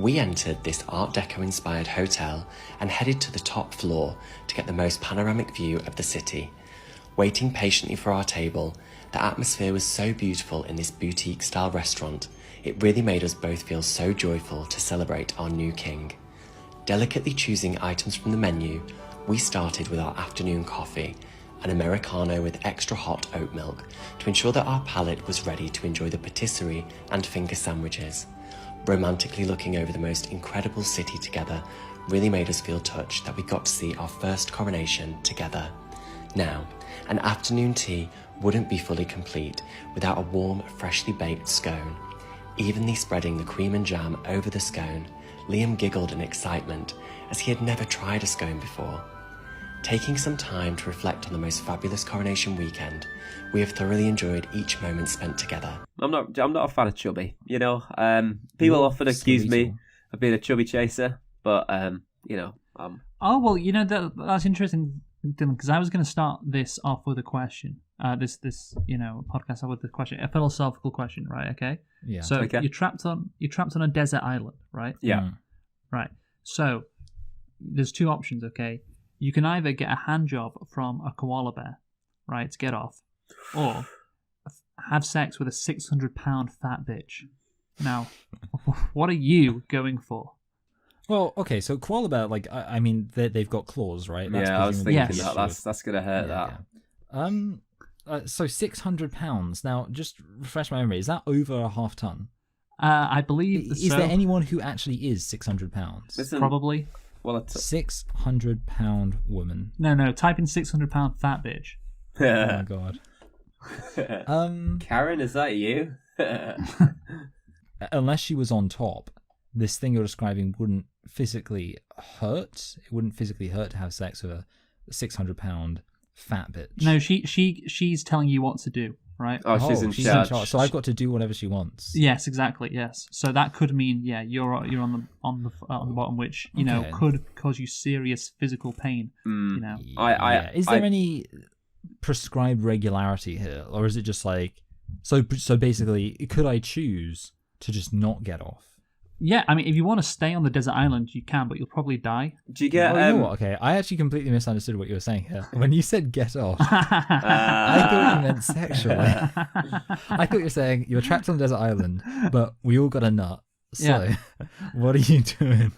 We entered this Art Deco-inspired hotel and headed to the top floor to get the most panoramic view of the city. Waiting patiently for our table, the atmosphere was so beautiful in this boutique-style restaurant, it really made us both feel so joyful to celebrate our new king. Delicately choosing items from the menu, we started with our afternoon coffee, an Americano with extra hot oat milk, to ensure that our palate was ready to enjoy the patisserie and finger sandwiches. Romantically looking over the most incredible city together really made us feel touched that we got to see our first coronation together. Now, an afternoon tea wouldn't be fully complete without a warm, freshly baked scone. Evenly spreading the cream and jam over the scone, Liam giggled in excitement as he had never tried a scone before. Taking some time to reflect on the most fabulous coronation weekend, we have thoroughly enjoyed each moment spent together. I'm not a fan of chubby, you know. People often accuse me of being a chubby chaser, but you know, Oh well, you know that's interesting, Dylan, because I was going to start this off with a question. This podcast off with a question, a philosophical question, right? Okay. Yeah. So Okay. you're trapped on a desert island, right? yeah. Right. So there's two options, okay? You can either get a hand job from a koala bear, right, to get off, or have sex with a 600-pound fat bitch. Now, what are you going for? Well, okay, so koala bear, like, I mean, they've got claws, right? Yeah, I was presumably thinking Yes. that's gonna hurt that. So 600 pounds. Now, just refresh my memory. Is that over a half ton? I believe Is so. there anyone who actually is 600 pounds? Listen, Probably. well, it's 600-pound woman. No. Type in 600-pound fat bitch. Oh my god. Karen, is that you? Unless she was on top, this thing you're describing wouldn't physically hurt. It wouldn't physically hurt to have sex with a 600-pound fat bitch. No, she's telling you what to do, right? Oh, she's in charge. So I've got to do whatever she wants. Yes, exactly. Yes. So that could mean, yeah, you're on the bottom, which Okay. could cause you serious physical pain. You know. Yeah. Is there any prescribed regularity here, or is it just like so basically? Could I choose to just not get off? Yeah, I mean, if you want to stay on the desert island, you can, but you'll probably die. Do you get? Oh, you know what? Okay, I actually completely misunderstood what you were saying here. When you said "get off," I thought you meant sexually. I thought you were saying you were trapped on a desert island, but we all got a nut. So, Yeah. what are you doing?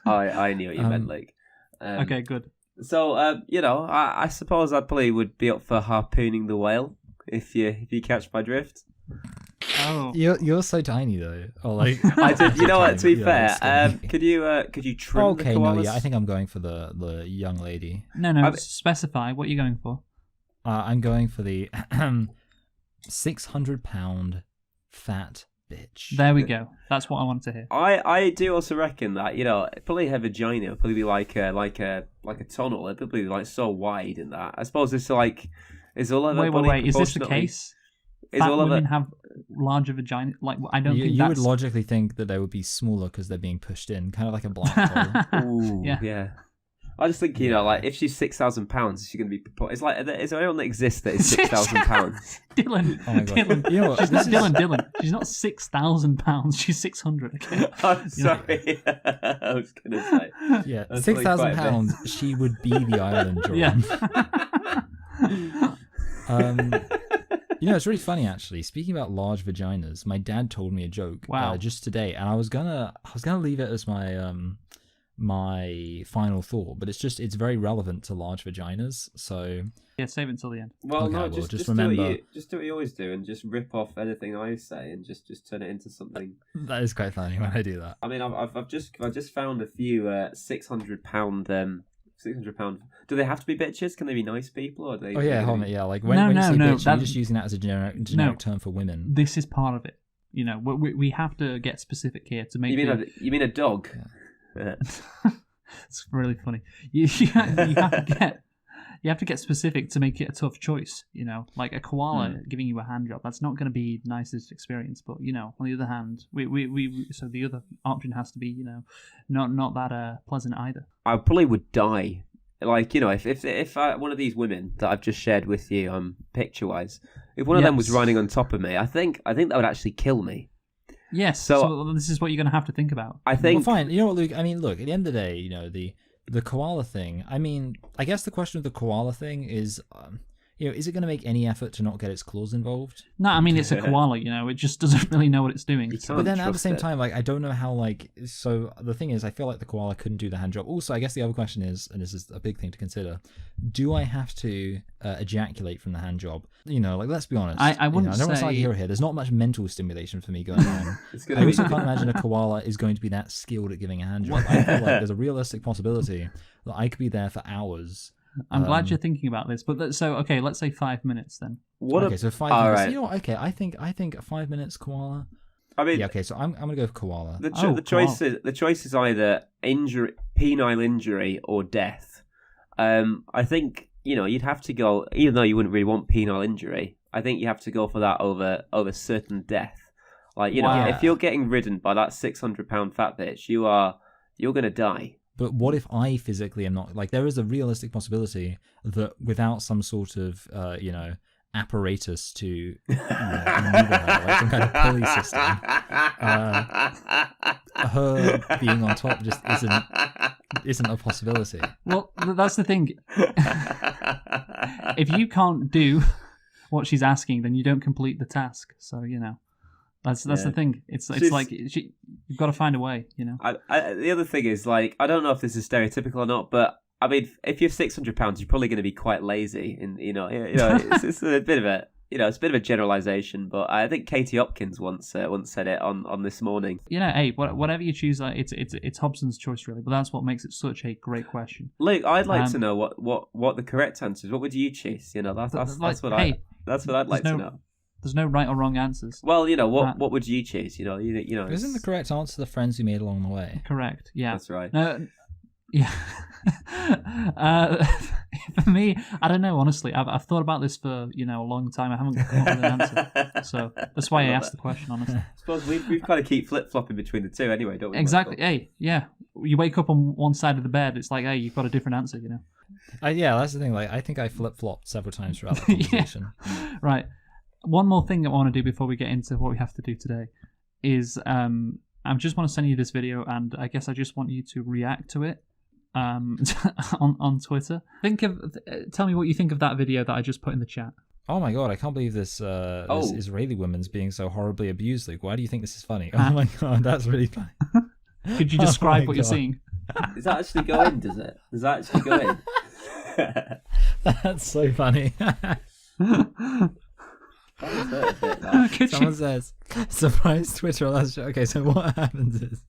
I knew what you meant, like. Okay, good. So, you know, I suppose I probably would be up for harpooning the whale if you catch my drift. Oh, You're so tiny though. Or like I did. You know what? To be Yeah, fair, skinny. could you trim Okay, the no, koalas? yeah, I think I'm going for the young lady. no. Specify what you're going for. I'm going for the 600-pound fat bitch. There we go. That's what I wanted to hear. I do also reckon that, you know, probably her vagina would probably be like a tunnel. It'd probably be like so wide in that. I suppose it's like is all of her body Wait. Is this the proportionately- case? Is Fat all of women it? have larger vagina. Like I don't think you that's... would logically think that they would be smaller because they're being pushed in, kind of like a black hole. Ooh, Yeah. yeah. I just think, you know, like if she's 6,000 pounds, is she going to be? It's like, is there anyone that exists that is 6,000 pounds? Dylan. Oh my God. Dylan. You know what, She's not this is- Dylan. She's not 6,000 pounds. She's 600. Okay. I'm sorry. I was going to say. Yeah, That's 6,000 probably quite a pounds. She would be the island drawn. Yeah. You know, it's really funny actually. Speaking about large vaginas, my dad told me a joke Wow. just today, and I was gonna leave it as my my final thought, but it's very relevant to large vaginas. So Yeah, save it until the end. Well, Okay, no, well, just just do what remember- you always do, and just rip off anything I say, and just turn it into something. that is quite funny when I do that. I mean, I've just found a few 600-pound. 600-pound. Do they have to be bitches? Can they be nice people? Or are they? Oh yeah, hold on, yeah. Like when No, you no, say no, bitch, you're that- just using that as a generic No. term for women. This is part of it. You know, we have to get specific here to make. You mean a dog? Yeah. It's really funny. You have to get specific to make it a tough choice. You know, like a koala giving you a hand job. That's not going to be the nicest experience. But you know, on the other hand, so the other option has to be, you know, not that pleasant either. I probably would die. Like, you know, if one of these women that I've just shared with you, picture wise, if one of them was Yes. riding on top of me, I think that would actually kill me. Yes. So this is what you're going to have to think about. I think. Well, fine. You know what, Luke? I mean, look. At the end of the day, the koala thing. I mean, I guess the question of the koala thing is, is it going to make any effort to not get its claws involved? No, I mean, it's a koala, it just doesn't really know what it's doing. You But then at the same time, I don't know how, so the thing is, I feel like the koala couldn't do the hand job. Also, I guess the other question is, and this is a big thing to consider, do I have to ejaculate from the hand job? Let's be honest. I wouldn't I don't want to say... side hero here. There's not much mental stimulation for me going on. I also can't imagine a koala is going to be that skilled at giving a hand job. I feel like there's a realistic possibility that I could be there for hours. I'm glad you're thinking about this, but let's say 5 minutes then. So 5 minutes. Right. You know what? Okay, I think 5 minutes koala. I mean, yeah. Okay, so I'm gonna go with koala. The choice is either penile injury or death. I think you'd have to go, even though you wouldn't really want penile injury. I think you have to go for that over certain death. If you're getting ridden by that 600-pound fat bitch, you're gonna die. But what if I physically am not? There is a realistic possibility that without some sort of, apparatus to maneuver her, some kind of pulley system, her being on top just isn't a possibility. Well, that's the thing. If you can't do what she's asking, then you don't complete the task. So That's the thing. It's like you've got to find a way, The other thing is, I don't know if this is stereotypical or not, but I mean, if you're 600 pounds, you're probably going to be quite lazy, and it's a bit of a it's a bit of a generalization. But I think Katie Hopkins once said it on This Morning. Hey, whatever you choose, it's Hobson's choice really, but that's what makes it such a great question. Luke, I'd like to know what the correct answer is. What would you choose? That's what I'd like to know. There's no right or wrong answers. Well, what would you choose? Isn't the correct answer the friends we made along the way? Correct. Yeah, that's right. Yeah. For me, I don't know. Honestly, I've thought about this for a long time. I haven't come up with an answer, so that's why I asked the question. Honestly, I suppose we've kind of keep flip flopping between the two anyway, don't we? Exactly. Hey, yeah. You wake up on one side of the bed. It's like, hey, you've got a different answer. Yeah, that's the thing. I think I flip flopped several times throughout the conversation. Yeah. Right. One more thing I want to do before we get into what we have to do today is I just want to send you this video, and I guess I just want you to react to it on Twitter. Tell me what you think of that video that I just put in the chat. Oh my god, I can't believe this Israeli woman's being so horribly abused, Luke. Why do you think this is funny? Oh my god, that's really funny. Could you describe what you're seeing? Does that actually go in, does it? Does that actually go in? That's so funny. Someone says, surprise Twitter last show. Okay, so what happens is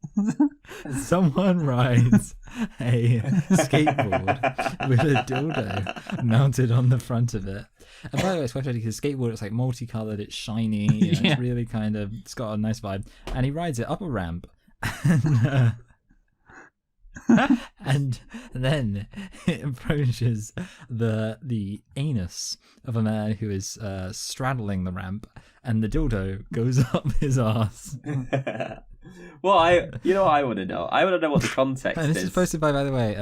someone rides a skateboard with a dildo mounted on the front of it. And by the way, it's quite funny because skateboard, it's multicolored, it's shiny, yeah. It's really it's got a nice vibe. And he rides it up a ramp. And then it approaches the anus of a man who is straddling the ramp, and the dildo goes up his ass. Well, I want to know. I want to know what the context and is. This is posted by the way,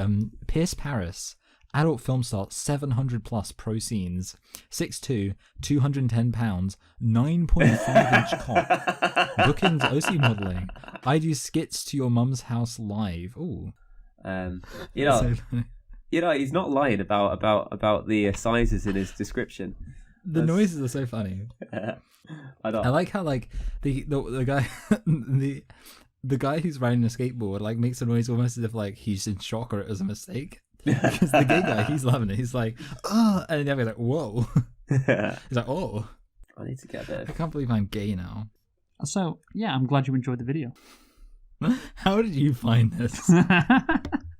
Pierce Paris. Adult film star, 700 plus pro scenes, 6'2", 210 pounds, 9.5-inch cock. Bookings, OC modelling. I do skits to your mum's house live. Ooh. He's not lying about the sizes in his description. The noises are so funny. I like how the guy the guy who's riding a skateboard makes a noise almost as if he's in shock or it was a mistake. Because the gay guy, he's loving it. He's like, oh, and the other guy's like, whoa. He's like, oh. I need to get there. I can't believe I'm gay now. So yeah, I'm glad you enjoyed the video. How did you find this?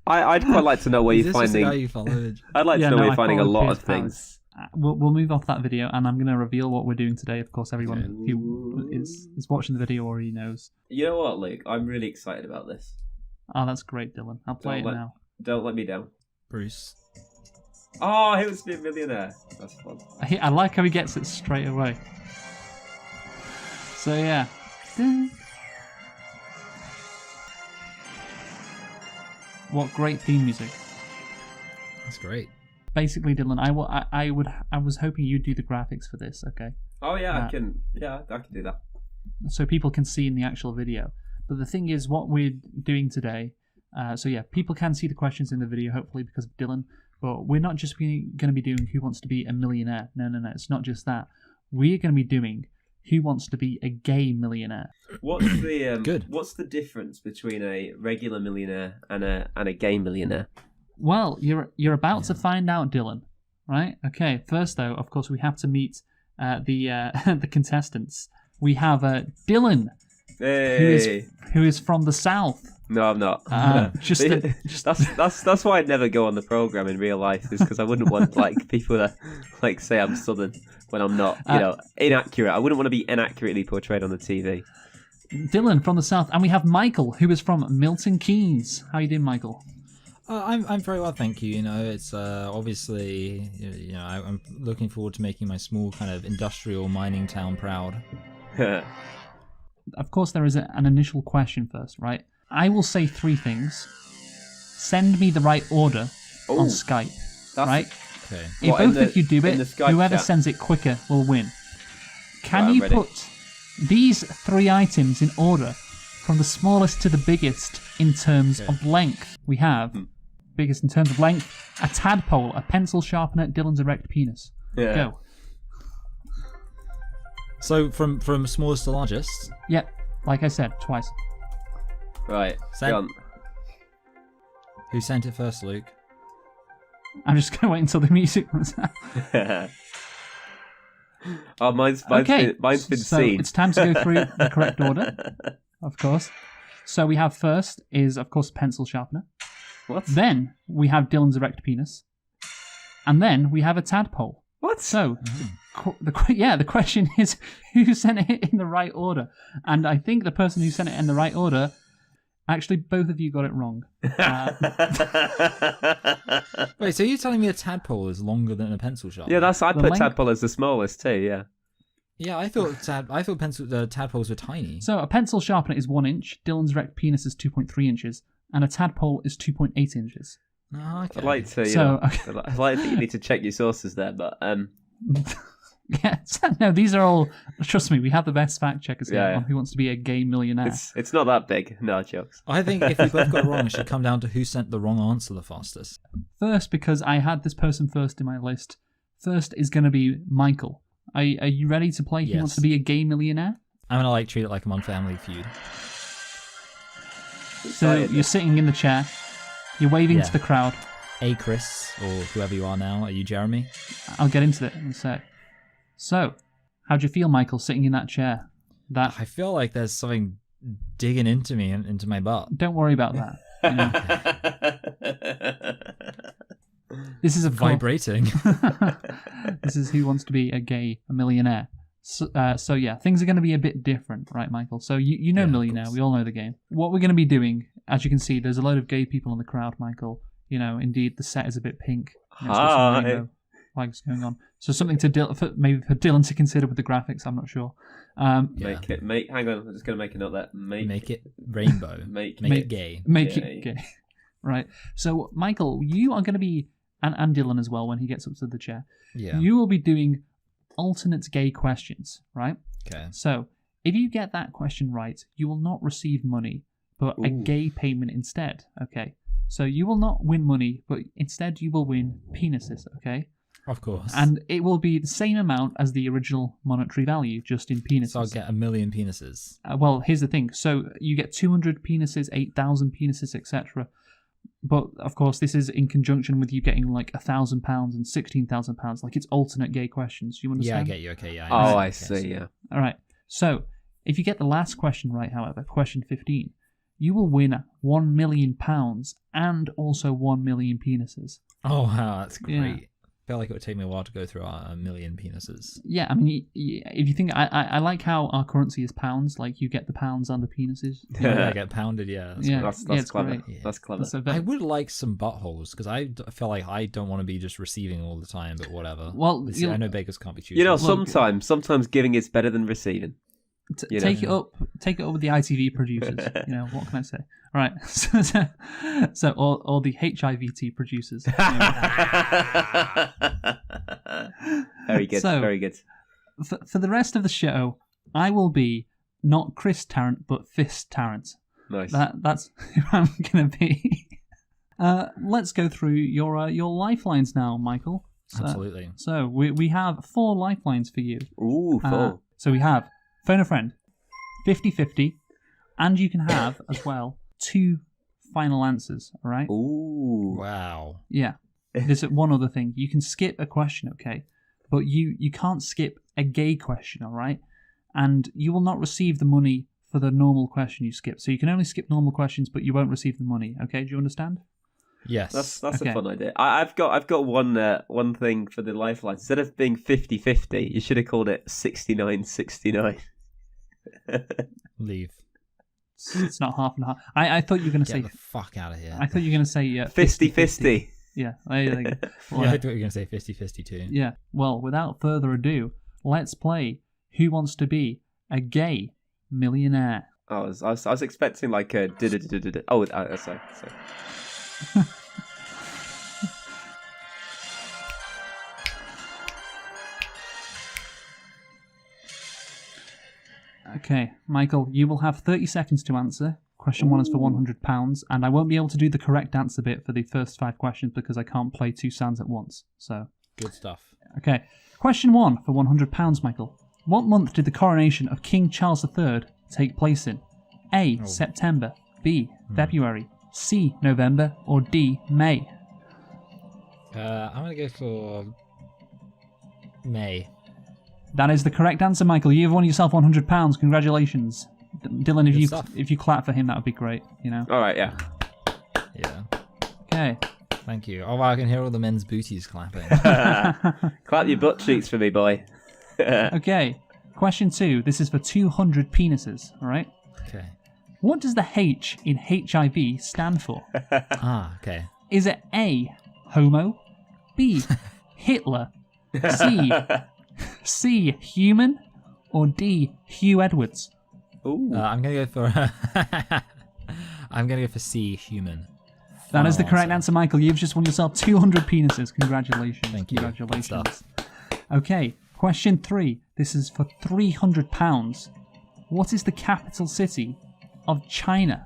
I'd quite like to know where you're finding. Guy you followed? I'd like to know where you're finding a lot of things. We'll move off that video, and I'm going to reveal what we're doing today. Of course, everyone who is watching the video already knows. You know what, Luke? I'm really excited about this. Oh, that's great, Dylan. I'll play it now. Don't let me down. Bruce. Oh, he was a Millionaire. That's fun. I like how he gets it straight away. So yeah. What great theme music. That's great. Basically, Dylan, I was hoping you'd do the graphics for this, okay? Oh yeah, I can do that. so people can see in the actual video. But the thing is, what we're doing today, so yeah, people can see the questions in the video, hopefully, because of Dylan. But we're not just going to be doing Who Wants to Be a Millionaire. No, it's not just that. We're going to be doing Who Wants to Be a Gay Millionaire. What's the Good. What's the difference between a regular millionaire and a gay millionaire? Well, you're about to find out, Dylan. Right? Okay. First, though, of course, we have to meet the contestants. We have Dylan, Hey. who is from the South. No, I'm not. That's why I'd never go on the program in real life, is because I wouldn't want like people to like say I'm Southern when I'm not, inaccurate. I wouldn't want to be inaccurately portrayed on the TV. Dylan from the South, and we have Michael, who is from Milton Keynes. How you doing, Michael? I'm very well, thank you. You know, it's obviously, I'm looking forward to making my small kind of industrial mining town proud. Of course, there is an initial question first, right? I will say 3 things. Send me the right order on Skype, right? Okay. If both of you do it, whoever chat? sends it quicker will win. Can Right, I'm you ready. put these 3 items in order from the smallest to the biggest in terms of length? We have, biggest in terms of length, a tadpole, a pencil sharpener, Dylan's erect penis. Yeah. Go. So from smallest to largest. Yep, like I said, twice. Right. Send- Go on. Who sent it first, Luke? I'm just going to wait until the music runs out. Oh, mine's Okay, been so seen. it's time to go through the correct order, of course. So we have first is, of course, pencil sharpener. What? Then we have Dylan's erect penis. And then we have a tadpole. What? So, the question is who sent it in the right order? And I think the person who sent it in the right order, actually, both of you got it wrong. Wait, so you're telling me a tadpole is longer than a pencil sharpener? Yeah, I The put length- tadpole as the smallest too. Yeah. Yeah, I thought tadpoles were tiny. So a pencil sharpener is 1 inch, Dylan's erect penis is 2.3 inches, and a tadpole is 2.8 inches. Oh, okay. I'd like to. So- I'd like to. You need to check your sources there, but Yeah, no, these are all. Trust me, we have the best fact checkers here Yeah. on Who Wants to Be a Gay Millionaire. it's not that big. No jokes. I think if we both got it wrong, it should come down to who sent the wrong answer the fastest. First, because I had this person first in my list. First is going to be Michael. Are you ready to play Who Yes. Wants to Be a Gay Millionaire? I'm gonna treat it like I'm on Family Feud. So you're sitting in the chair, you're waving Yeah. to the crowd. Hey, Chris, or whoever you are now. Are you Jeremy? I'll get into that in a sec. So, how'd you feel, Michael, sitting in that chair? I feel like there's something digging into me and into my butt. Don't worry about that. You know, this is a Vibrating. This is Who Wants to Be a Gay Millionaire. So yeah, things are going to be a bit different, right, Michael? So you know Yeah, of Millionaire, course. we all know the game. What we're going to be doing, as you can see, there's a load of gay people in the crowd, Michael. You know, indeed, the set is a bit pink. It's got some Hi. rainbow flags going on. So something to maybe for Dylan to consider with the graphics. I'm not sure. Yeah. Hang on. I'm just gonna make a note there. Make it rainbow. Make it gay. Make Gay. it gay, right? So Michael, you are going to be, and Dylan as well when he gets up to the chair. Yeah. You will be doing alternate gay questions, right? Okay. So, if you get that question right, you will not receive money, but a Ooh. gay payment instead, okay? So, you will not win money, but instead you will win penises, okay? Of course. And it will be the same amount as the original monetary value, just in penises. so I'll get 1 million penises. Well, here's the thing. So, you get 200 penises, 8,000 penises, etc. But, of course, this is in conjunction with you getting like £1,000 and £16,000. Like, it's alternate gay questions. You Yeah, I understand? get you. Okay, yeah. Oh, understand. I Yes. see. Yeah. All right. So, if you get the last question right, however, question 15, you will win £1 million and also 1 million penises. Oh, wow, that's great. Yeah. I feel like it would take me a while to go through our 1 million penises. Yeah, I mean, if you think, I like how our currency is pounds. Like, you get the pounds and the penises. Yeah, I get pounded, yeah. Yeah. That's it's clever. great. Yeah. That's clever. That's a I bit, would like some buttholes, because I feel like I don't want to be just receiving all the time, but whatever. well, I know beggars can't be choosers. You know, Look- sometimes giving is better than receiving. you know. take it up with the ITV producers. You know, what can I say? All right. So all the HIVT producers. You know. Very good. So- very good. For the rest of the show, I will be not Chris Tarrant, but Fist Tarrant. Nice. That's who I'm going to be. Let's go through your lifelines now, Michael. Absolutely. So we have 4 lifelines for you. Ooh, full. So we have Phone a Friend, 50-50, and you can have, as well, 2 final answers, all right? Ooh. Wow. Yeah. There's one other thing. You can skip a question, okay? But you can't skip a gay question, all right? And you will not receive the money for the normal question you skip. So you can only skip normal questions, but you won't receive the money, okay? Do you understand? Yes. That's Okay. a fun idea. I've got one thing for the lifeline. Instead of being 50-50, you should have called it 69-69. Leave. It's not half and half. I thought you were going to Get say... the fuck out of here. I thought you were going to say 50-50. Yeah. There you go. Well, Yeah, I thought you were going to say 50-50 too. yeah. Well, without further ado, let's play Who Wants to Be a Gay Millionaire? I was expecting like a oh sorry. Okay, Michael, you will have 30 seconds to answer. Question 1 is for £100, and I won't be able to do the correct answer bit for the first 5 questions because I can't play 2 sounds at once. So, Good stuff. okay. Question 1 for £100, Michael. What month did the coronation of King Charles III take place in? A. September, B. February, C. November, or D. May? I'm going to go for May. That is the correct answer, Michael. You've won yourself £100. Congratulations. Dylan, Good stuff. if you clap for him, that would be great, you know? All right, yeah. Yeah. Okay. Thank you. Oh, wow, I can hear all the men's booties clapping. Clap your butt cheeks for me, boy. Okay. Question 2. This is for 200 penises, all right? Okay. What does the H in HIV stand for? Okay. Is it A, homo, B, Hitler, C, human, or D, Hugh Edwards? Ooh. I'm going to go for... I'm going to go for C, human. That is the Final correct answer, Michael. You've just won yourself 200 penises. Congratulations. Thank you. Good Congratulations. stuff. Okay, question 3. This is for £300. What is the capital city of China?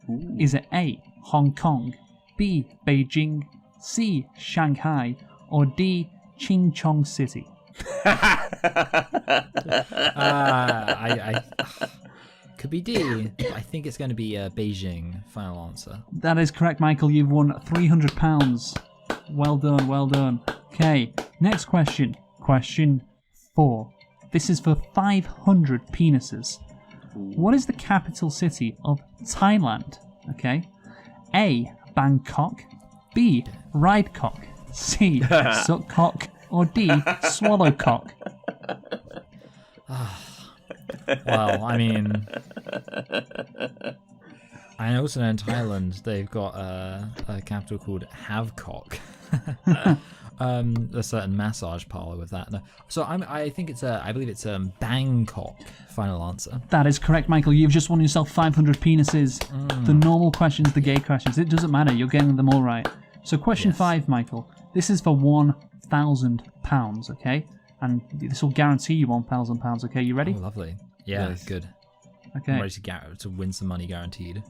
Ooh. Is it A, Hong Kong, B, Beijing, C, Shanghai, or D, Ching Chong City? I could be D, but I think it's going to be Beijing. Final answer. That is correct, Michael. You've won £300. Well done, well done. Okay, next question. Question 4. This is for 500 penises. What is the capital city of Thailand? Okay. A, Bangkok. B, Ridecock. C, Suckcock. Or D, Swallowcock. Well, I mean, I also know in Thailand they've got a capital called Havcock. A certain massage parlor with that. No. So I think it's I believe it's Bangkok. Final answer. That is correct, Michael. You've just won yourself 500 penises. The normal questions, the gay questions. It doesn't matter. You're getting them all right. So question 5, Michael. This is for £1,000, okay? And this will guarantee you £1,000, okay? You ready? Oh, lovely. Yeah, Nice. good. Okay. I'm ready to win some money guaranteed.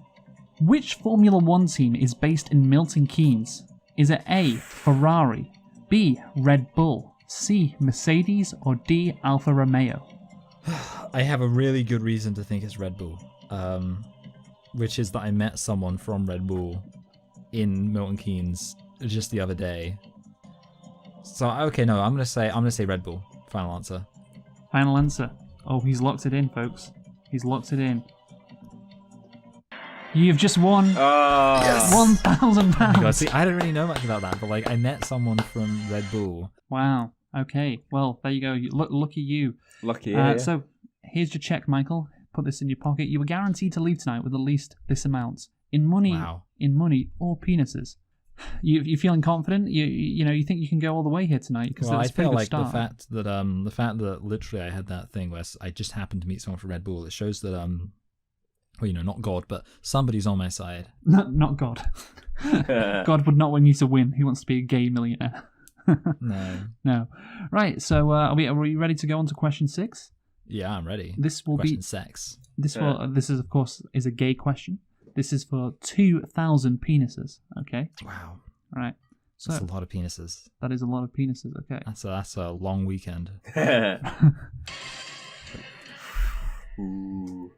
Which Formula One team is based in Milton Keynes? Is it A, Ferrari, B, Red Bull, C, Mercedes, or D, Alfa Romeo? I have a really good reason to think it's Red Bull, which is that I met someone from Red Bull in Milton Keynes just the other day. So okay, no, I'm gonna say Red Bull. Final answer. Final answer. Oh, he's locked it in, folks. He's locked it in. You've just won £1,000. God, see, I don't really know much about that, but like I met someone from Red Bull. Wow. Okay. Well, there you go. Lucky you. Lucky, yeah. So here's your check, Michael. Put this in your pocket. You were guaranteed to leave tonight with at least this amount in money. Wow. In money or penises. You feeling confident? You know you think you can go all the way here tonight? Because Well, I that's a pretty feel good like start. the fact that literally I had that thing where I just happened to meet someone from Red Bull. It shows that well, you know, not God, but somebody's on my side. Not God. God would not want you to win. He wants to be a gay millionaire. No. No. Right. So are we ready to go on to question 6? Yeah, I'm ready. This will Question be sex. this is of course is a gay question. This is for 2,000 penises. Okay. Wow, All right. So that's a lot of penises. that is a lot of penises. Okay. That's a long weekend. Ooh.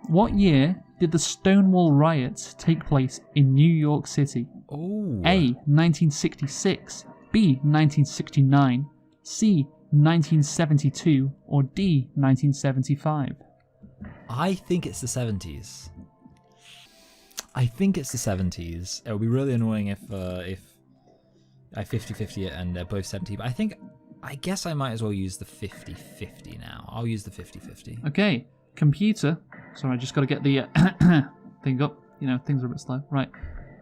What year did the Stonewall riots take place in New York City? Oh. A. 1966, B. 1969, C. 1972, or D. 1975? I think it's the 70s. I think it's the 70s. It would be really annoying if I 50-50 it and they're both 70. But I guess I might as well use the 50-50 now. I'll use the 50-50. Okay, computer. Sorry, I just got to get the thing up. You know, things are a bit slow. Right.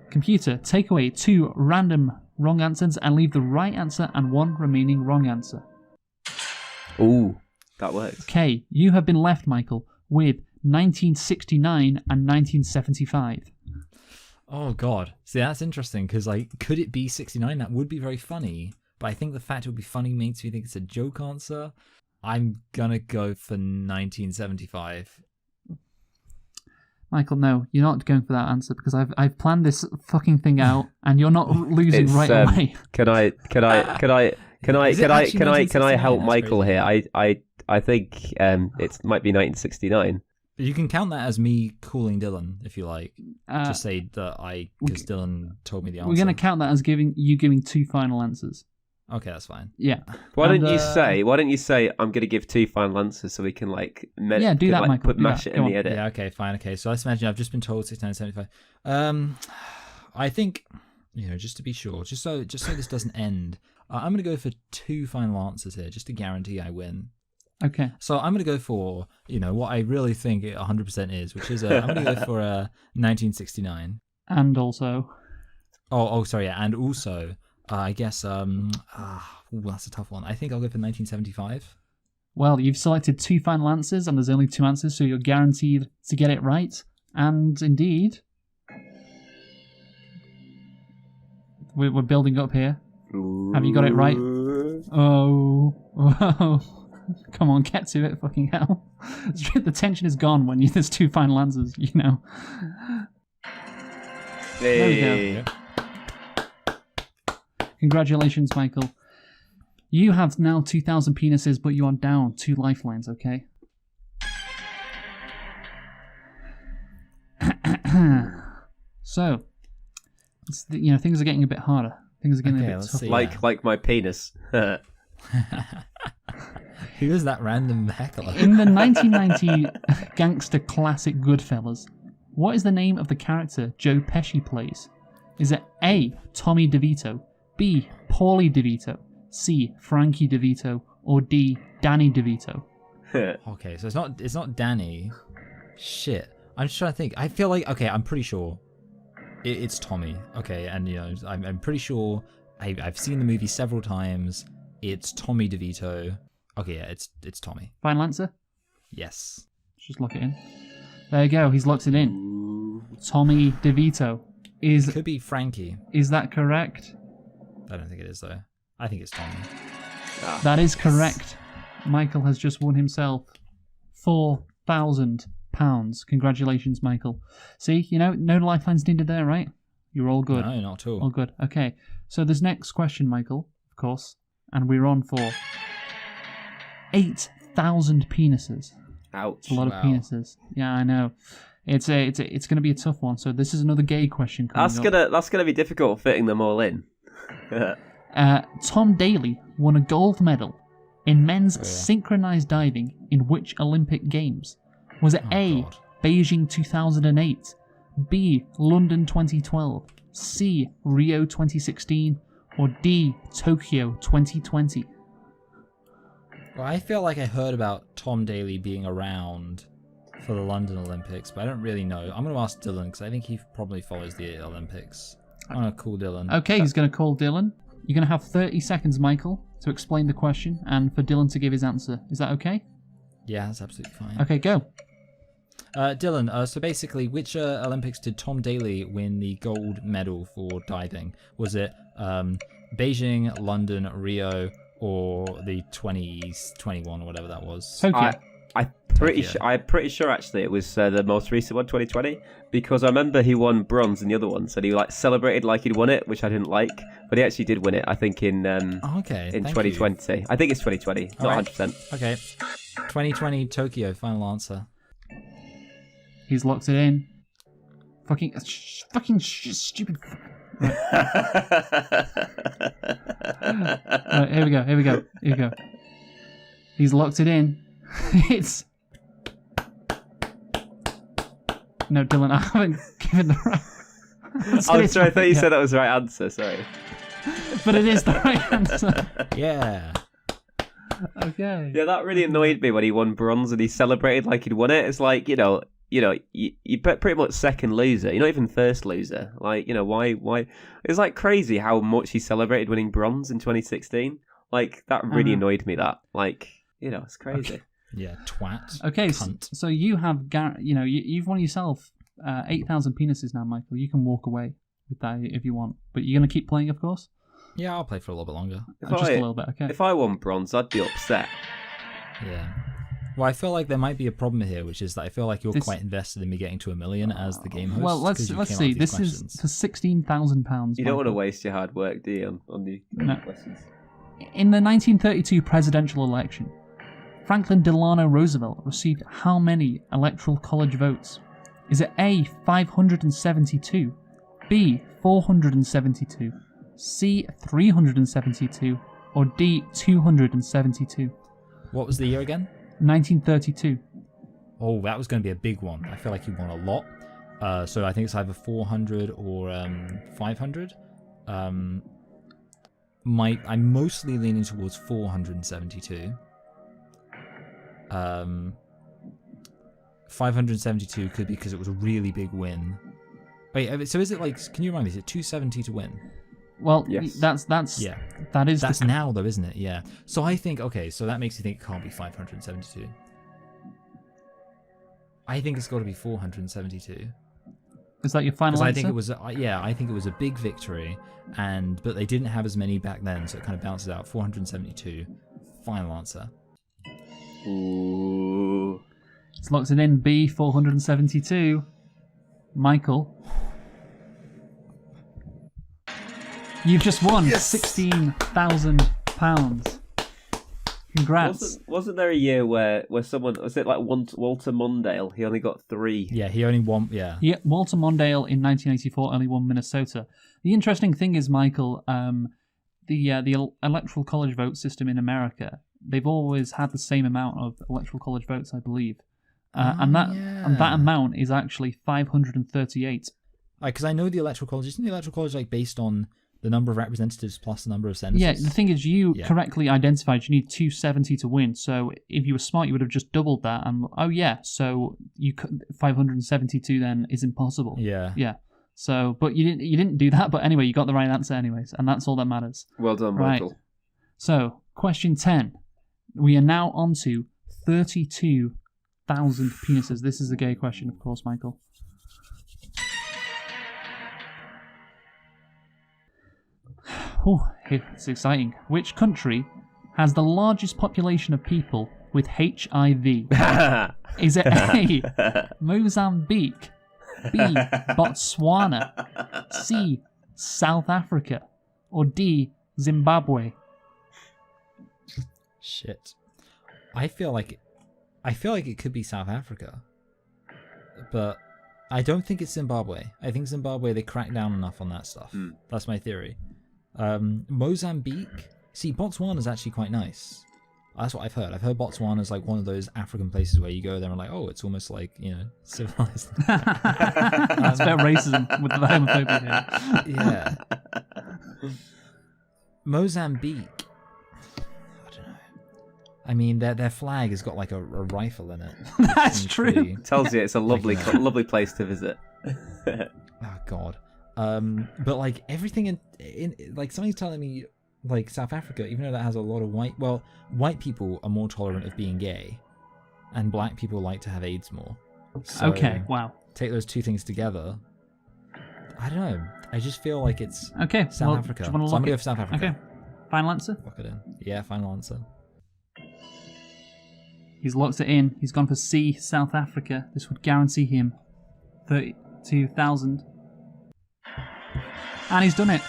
Computer, take away 2 random wrong answers and leave the right answer and 1 remaining wrong answer. Ooh, that works. Okay, you have been left, Michael, with 1969 and 1975. Oh god. See, that's interesting because could it be 69? That would be very funny. But I think the fact it would be funny makes me think it's a joke answer. I'm gonna go for 1975. Michael, no, you're not going for that answer because I've planned this fucking thing out, and you're not losing It's, right away. Can I help Michael here? I think it might be 1969. You can count that as me calling Dylan if you like. Uh, Just say that because Dylan told me the answer. We're going to count that as giving 2 final answers. Okay, that's fine. Yeah. Why don't you say I'm going to give 2 final answers so we can Yeah, do that, Michael. Do mash that. it Go in on. the edit. Yeah, okay, fine. Okay, so let's imagine I've just been told 69.75. I think, just to be sure, just so this doesn't end, I'm going to go for 2 final answers here, just to guarantee I win. Okay. So I'm going to go for, what I really think it 100% is, which is I'm going to go for 1969. And also... Oh, sorry, yeah, and also, I guess, that's a tough one. I think I'll go for 1975. Well, you've selected 2 final answers, and there's only 2 answers, so you're guaranteed to get it right. And indeed... We're building up here. Have you got it right? Oh... Come on, get to it, fucking hell. The tension is gone when there's 2 final answers, Hey. There we go. Congratulations, Michael. You have now 2,000 penises, but you are down 2 lifelines, okay? So, things are getting a bit harder. Things are getting a bit tougher. Like my penis. Who is that random heckler? In the 1990 gangster classic Goodfellas, what is the name of the character Joe Pesci plays? Is it A. Tommy DeVito, B. Paulie DeVito, C. Frankie DeVito, or D. Danny DeVito? Okay, so it's not Danny. Shit. I'm just trying to think. I feel like, okay, I'm pretty sure it's Tommy. Okay, and I'm pretty sure I've seen the movie several times. It's Tommy DeVito. Okay, yeah, it's Tommy. Final answer? Yes. Just lock it in. There you go, he's locked it in. Tommy DeVito. It could be Frankie. Is that correct? I don't think it is, though. I think it's Tommy. That is correct. Michael has just won himself £4,000. Congratulations, Michael. See, no lifelines needed there, right? You're all good. No, not at all. All good. Okay, so this next question, Michael, of course, and we're on for 8,000 penises. Ouch! A lot of penises. Yeah, I know. It's going to be a tough one. So this is another gay question. That's gonna be difficult fitting them all in. Tom Daley won a gold medal in men's synchronized diving in which Olympic Games? Was it A, God. Beijing 2008, B, London 2012, C, Rio 2016, or D, Tokyo 2020? Well, I feel like I heard about Tom Daley being around for the London Olympics, but I don't really know. I'm going to ask Dylan because I think he probably follows the Olympics. I'm going to call Dylan. Okay, he's going to call Dylan. You're going to have 30 seconds, Michael, to explain the question and for Dylan to give his answer. Is that okay? Yeah, that's absolutely fine. Okay, go. Dylan, so basically, which Olympics did Tom Daley win the gold medal for diving? Was it Beijing, London, Rio, or the 2021 or whatever that was. Tokyo. I'm pretty sure actually it was the most recent one, 2020, because I remember he won bronze in the other ones, and he like celebrated like he'd won it, which I didn't like, but he actually did win it. I think in 2020. I think it's 2020, not 100%. Okay, 2020 Tokyo. Final answer. He's locked it in. Fucking stupid. Right. Right, here we go. He's locked it in. It's... No, Dylan, I haven't given the right... Oh, sorry, I thought you said that was the right answer, sorry. But it is the right answer. Yeah. Okay. Yeah, that really annoyed me when he won bronze and he celebrated like he'd won it. It's like, you're pretty much second loser. You're not even first loser. Like, why? It's like crazy how much he celebrated winning bronze in 2016. Like, that really annoyed me, that. Like, it's crazy. Okay. Yeah, twat. Okay, cunt. so you have, you've won yourself 8,000 penises now, Michael. You can walk away with that if you want. But you're going to keep playing, of course? Yeah, I'll play for a little bit longer. Just a little bit, okay. If I won bronze, I'd be upset. Yeah. Well, I feel like there might be a problem here, which is that I feel like you're quite invested in me getting to 1 million as the game host. Well, let's see. This questions. is for £16,000. You don't want to waste your hard work, do you, on the questions? In the 1932 presidential election, Franklin Delano Roosevelt received how many electoral college votes? Is it A, 572, B, 472, C, 372, or D, 272? What was the year again? 1932. Oh, that was going to be a big one. I feel like you won a lot. So I think it's either 400 or 500. I'm mostly leaning towards 472. 572 could be because it was a really big win. Wait, so is it like? Can you remind me? Is it 270 to win? Well, yes. That's now though, isn't it? Yeah. So I think so that makes you think it can't be 572. I think it's got to be 472. Is that your final answer? I think it was I think it was a big victory, but they didn't have as many back then, so it kind of bounces out. 472. Final answer. Ooh. It's locked it in. B, 472. Michael. You've just won £16,000. Congrats. Wasn't there a year where someone, was it like Walter Mondale? He only got 3. Yeah, he only won, yeah. Yeah, Walter Mondale in 1984 only won Minnesota. The interesting thing is, Michael, the electoral college vote system in America, they've always had the same amount of electoral college votes, I believe. And that amount is actually 538. Because I know the electoral college, isn't the electoral college like based on the number of representatives plus the number of senators? Yeah, the thing is, you correctly identified you need 270 to win. So if you were smart, you would have just doubled that. And so 572 then is impossible. Yeah. Yeah. So, but you didn't do that. But anyway, you got the right answer anyways, and that's all that matters. Well done, Michael. Right. So, question 10. We are now on to 32,000 penises. This is a gay question, of course, Michael. Oh, it's exciting. Which country has the largest population of people with HIV? Is it A, Mozambique, B, Botswana, C, South Africa, or D, Zimbabwe? Shit. I feel like it could be South Africa, but I don't think it's Zimbabwe. I think Zimbabwe, they crack down enough on that stuff. That's my theory. Mozambique. See, Botswana is actually quite nice. That's what I've heard. I've heard Botswana is like one of those African places where you go there and like, oh, it's almost like, civilized. That's about racism with the homophobia here. Yeah. Mozambique. I don't know. I mean, their flag has got like a rifle in it. That's true. Tells you it's a lovely place to visit. Oh God. But like everything in like somebody's telling me like South Africa, even though that has a lot of white people are more tolerant of being gay, and black people like to have AIDS more. So okay, wow. Take those two things together. I don't know. I just feel like it's okay. South Africa. So I'm gonna go for South Africa. Okay. Final answer? Lock it in. Yeah, final answer. He's locked it in. He's gone for C, South Africa. This would guarantee him 32,000. And he's done it.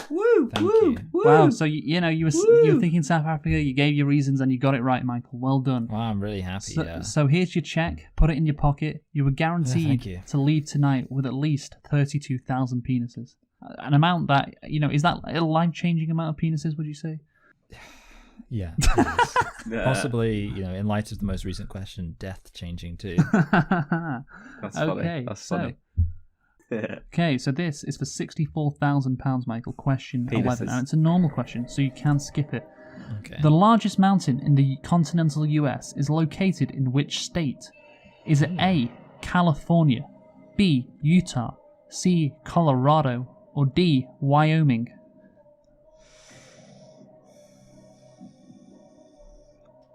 Woo! Thank woo! you. Woo! Wow, so you were thinking South Africa, you gave your reasons and you got it right, Michael. Well done. Wow, I'm really happy. So here's your check. Put it in your pocket. You were guaranteed Thank you. to leave tonight with at least 32,000 penises. An amount that, is that a life-changing amount of penises, would you say? Yeah. It is. Yeah. Possibly, in light of the most recent question, death changing too. That's funny. Okay, That's so- funny. Okay, so this is for £64,000, Michael. Question 11. Penises. And it's a normal question, so you can skip it. Okay. The largest mountain in the continental US is located in which state? Is it A, California, B, Utah, C, Colorado, or D, Wyoming?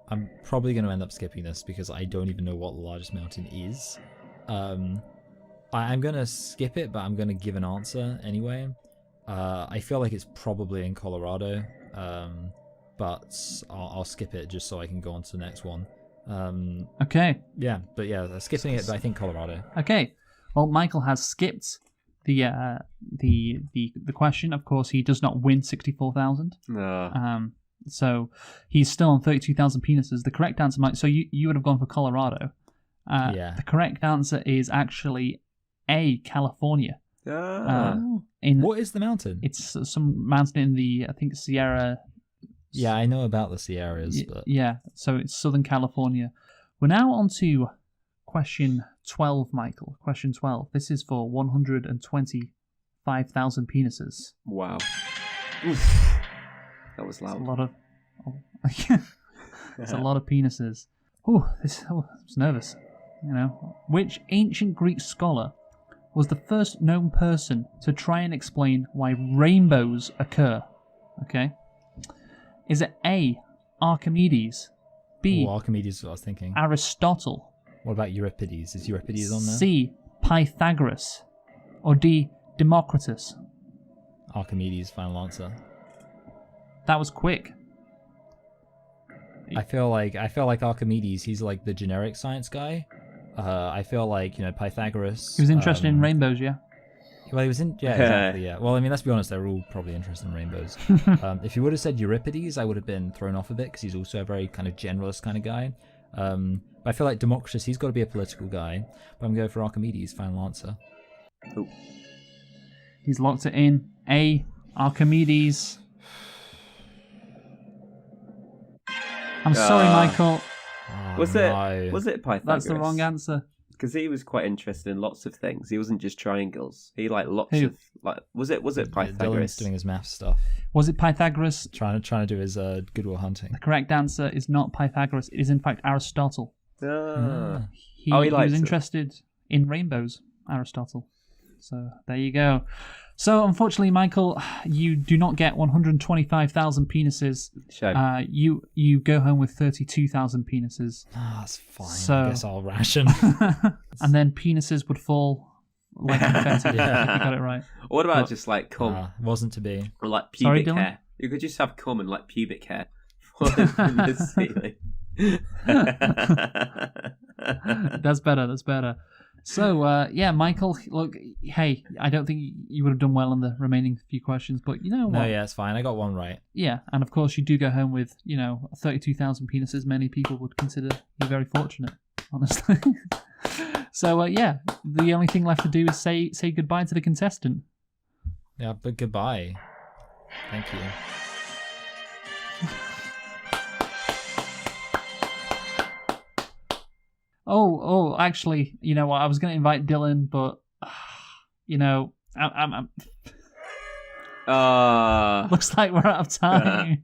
I'm probably going to end up skipping this because I don't even know what the largest mountain is. I'm going to skip it, but I'm going to give an answer anyway. I feel like it's probably in Colorado, but I'll skip it just so I can go on to the next one. Okay. Yeah, skipping it, but I think Colorado. Okay. Well, Michael has skipped the question. Of course, he does not win 64,000. No. So he's still on 32,000 penises. The correct answer, Mike. So you would have gone for Colorado. Yeah. The correct answer is actually A, California. What is the mountain? It's some mountain in the, I think, Sierra. Yeah, I know about the Sierras, but Yeah, so it's Southern California. We're now on to question 12, Michael. Question 12. This is for 125,000 penises. Wow. Oof. That was It's a loud. lot of... it's a lot of penises. I was nervous. Which ancient Greek scholar was the first known person to try and explain why rainbows occur? Okay. Is it A, Archimedes, B, Archimedes is what I was thinking. Aristotle, What about Euripides? Is Euripides on there? C, Pythagoras, or D, Democritus? Archimedes, final answer. That was quick. I feel like Archimedes, he's like the generic science guy. I feel like, Pythagoras. He was interested in rainbows, yeah? Well, he was in. Yeah, exactly. Yeah. Well, I mean, let's be honest. They're all probably interested in rainbows. If you would have said Euripides, I would have been thrown off a bit because he's also a very kind of generalist kind of guy. But I feel like Democritus, he's got to be a political guy. But I'm going for Archimedes. Final answer. Oh. He's locked it in. A, Archimedes. I'm sorry, Michael. Oh, Was no. it Pythagoras? That's the wrong answer. Because he was quite interested in lots of things. He wasn't just triangles. He lots Who? of was it Dylan's Pythagoras? doing his math stuff, Was it Pythagoras? trying to do his Goodwill Hunting. The correct answer is not Pythagoras. It is, in fact, Aristotle. Ah. He Oh, he likes was it. interested in rainbows, Aristotle. So there you go. So unfortunately, Michael, you do not get 125,000 penises. Shame. You go home with 32,000 penises. That's fine. So- I guess I'll ration. And then penises would fall like confetti Yeah. if you got it right. What about What? just like cum Wasn't to be. or like Sorry, pubic Dylan? hair? You could just have cum and like pubic hair falling from the ceiling. That's better. That's better. So, yeah, Michael, look, hey, I don't think you would have done well on the remaining few questions, but you know what? No, yeah, it's fine. I got one right. Yeah, and of course you do go home with, 32,000 penises. Many people would consider you very fortunate, honestly. So, yeah, the only thing left to do is say goodbye to the contestant. Yeah, but goodbye. Thank you. Oh, actually, you know what? I was going to invite Dylan, but, I'm looks like we're out of time.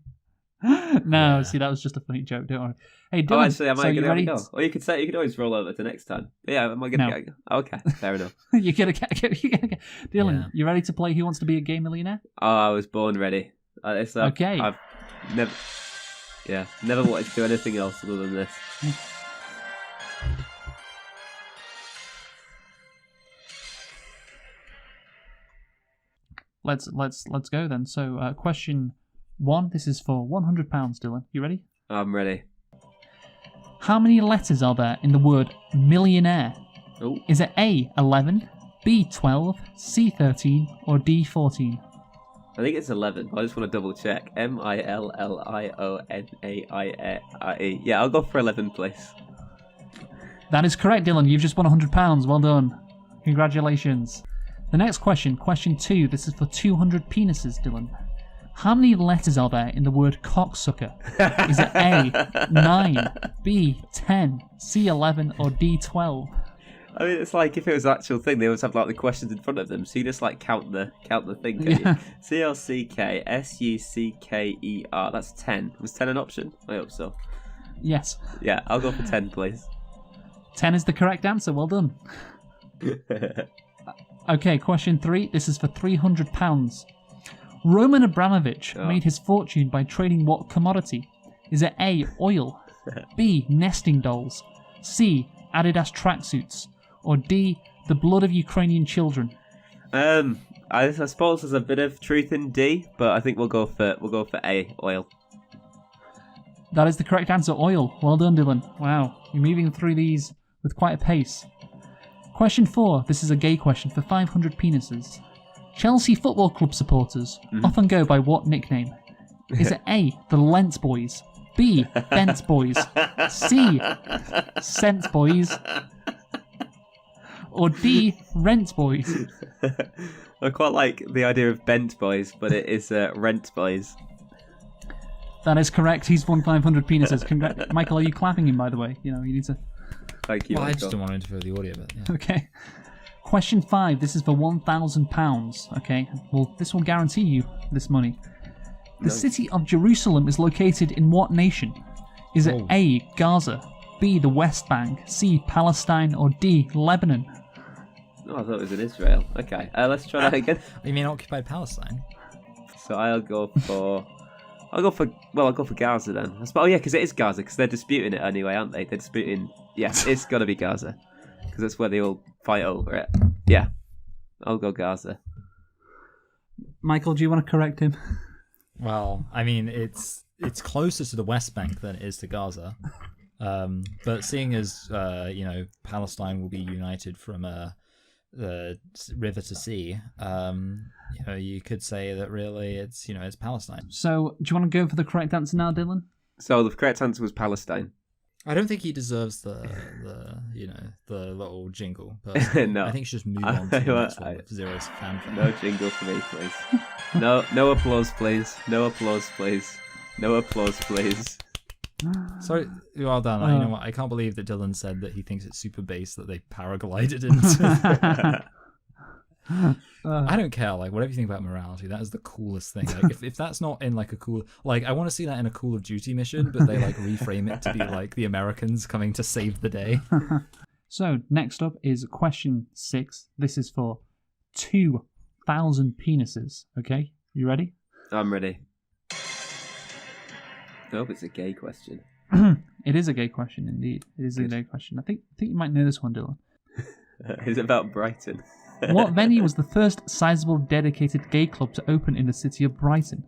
No, Yeah. see, that was just a funny joke. Don't worry. Hey, Dylan, Oh, actually, am so I you going to ready? go? Or you could always roll over to next time. But yeah, am I going No. to go? Okay, fair enough. You're gonna get. Dylan, Yeah. you ready to play Who Wants to Be a Gay Millionaire? Oh, I was born ready. Okay. I've never wanted to do anything else other than this. let's go then. So, question 1. This is for £100, Dylan. You ready? I'm ready. How many letters are there in the word millionaire? Oh. Is it A, 11, B, 12, C, 13, or D, 14? I think it's 11. I just want to double check. Millionaire. Yeah, I'll go for 11, please. That is correct, Dylan. You've just won £100. Well done. Congratulations. The next question, question 2. This is for 200 penises, Dylan. How many letters are there in the word cocksucker? Is it A, 9, B, 10, C, 11, or D, 12? I mean, it's like if it was an actual thing, they always have like the questions in front of them, so you just like count the thing. Can you? CLCKSUCKER. That's 10. Was 10 an option? I hope so. Yes. Yeah, I'll go for 10, please. 10 is the correct answer. Well done. Okay, question 3. This is for £300. Roman Abramovich made his fortune by trading what commodity? Is it A, oil, B, nesting dolls, C, Adidas tracksuits, or D, the blood of Ukrainian children? I suppose there's a bit of truth in D, but I think we'll go for A, oil. That is the correct answer, oil. Well done, Dylan. Wow, you're moving through these with quite a pace. Question 4. This is a gay question for 500 penises. Chelsea Football Club supporters often go by what nickname? Is it A, the Lent Boys, B, Bent Boys, C, Sense Boys, or D, Rent Boys? I quite like the idea of Bent Boys, but it is Rent Boys. That is correct. He's won 500 penises. Michael, are you clapping him, by the way? You need to... Thank you, Well, I Michael. just don't want to interfere with the audio bit. Yeah. Okay. Question 5. This is for £1,000. Okay. Well, this will guarantee you this money. The city of Jerusalem is located in what nation? Is it A, Gaza, B, the West Bank, C, Palestine, or D, Lebanon? Oh, I thought it was in Israel. Okay, let's try that again. You mean occupied Palestine? So I'll go for Gaza then. Oh yeah, because it is Gaza, because they're disputing it anyway, aren't they? They're disputing. Yes, it's got to be Gaza, because that's where they all fight over it. Yeah, I'll go Gaza. Michael, do you want to correct him? Well, I mean, it's closer to the West Bank than it is to Gaza. But seeing as Palestine will be united from the river to sea, you could say that really it's Palestine. So, do you want to go for the correct answer now, Dylan? So the correct answer was Palestine. I don't think he deserves the little jingle. Personally. No. I think he should just move on to the next one with Zero's fanfare. No jingle for me, please. No applause, please. No applause, please. No applause, please. So well done. You know what? I can't believe that Dylan said that he thinks it's super bass that they paraglided into. I don't care. Like, whatever you think about morality, that is the coolest thing. Like, if that's not in like a cool, like, I want to see that in a Call of Duty mission, but they like reframe it to be like the Americans coming to save the day. So next up is question 6. This is for 2,000 penises. Okay, you ready? I'm ready. I hope it's a gay question. It is a gay question, indeed. It is a gay question. I think you might know this one, Dylan. Is it about Brighton? What venue was the first sizable dedicated gay club to open in the city of Brighton?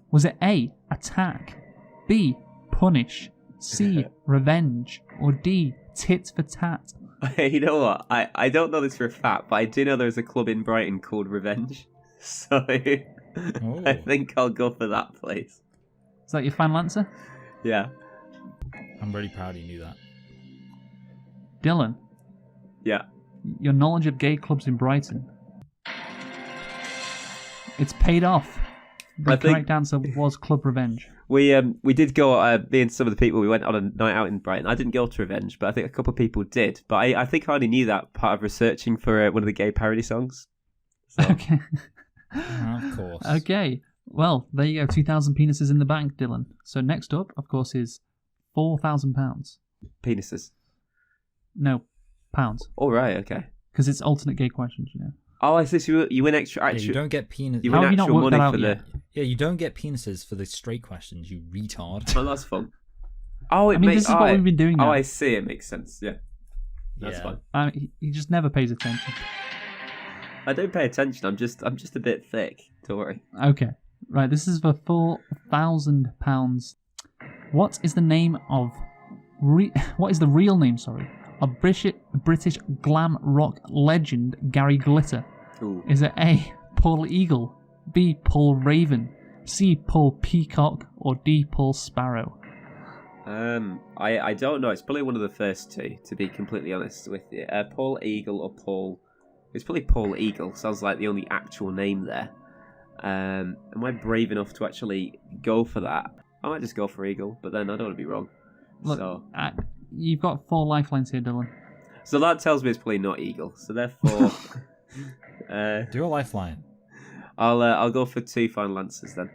Was it A, Attack, B, Punish, C, Revenge, or D, Tit for Tat? You know what? I don't know this for a fact, but I do know there's a club in Brighton called Revenge. So I think I'll go for that place. Is that your final answer? Yeah. I'm really proud you knew that. Dylan, Yeah. your knowledge of gay clubs in Brighton, it's paid off. The correct answer was Club Revenge. We did go, me and some of the people, we went on a night out in Brighton. I didn't go to Revenge, but I think a couple of people did. But I think I only knew that part of researching for one of the gay parody songs. So. Okay. Of course. Okay. Well, there you go. 2,000 penises in the bank, Dylan. So next up, of course, is £4,000. Penises. No, pounds. All right, okay. Because it's alternate gay questions, you know. Oh, I see. So you win extra. Yeah, you don't get penis. You How win have you not actual worked money that out for the. yet? Yeah, you don't get penises for the straight questions. You retard. Oh, that's fun. Oh, it I mean, makes. this is what we've been doing now. Oh, I see. It makes sense. Yeah, that's Yeah. fine. He just never pays attention. I don't pay attention. I'm just a bit thick. Don't worry. Okay. Right, this is for £4,000. What is the name of... what is the real name, of British glam rock legend Gary Glitter? Ooh. Is it A, Paul Eagle, B, Paul Raven, C, Paul Peacock, or D, Paul Sparrow? I don't know. It's probably one of the first two, to be completely honest with you. Paul Eagle or Paul... It's probably Paul Eagle. Sounds like the only actual name there. Am I brave enough to actually go for that? I might just go for Eagle, but then I don't want to be wrong. Look, so you've got 4 lifelines here, Dylan. So that tells me it's probably not Eagle. So therefore... Do a lifeline. I'll go for 2 final answers then.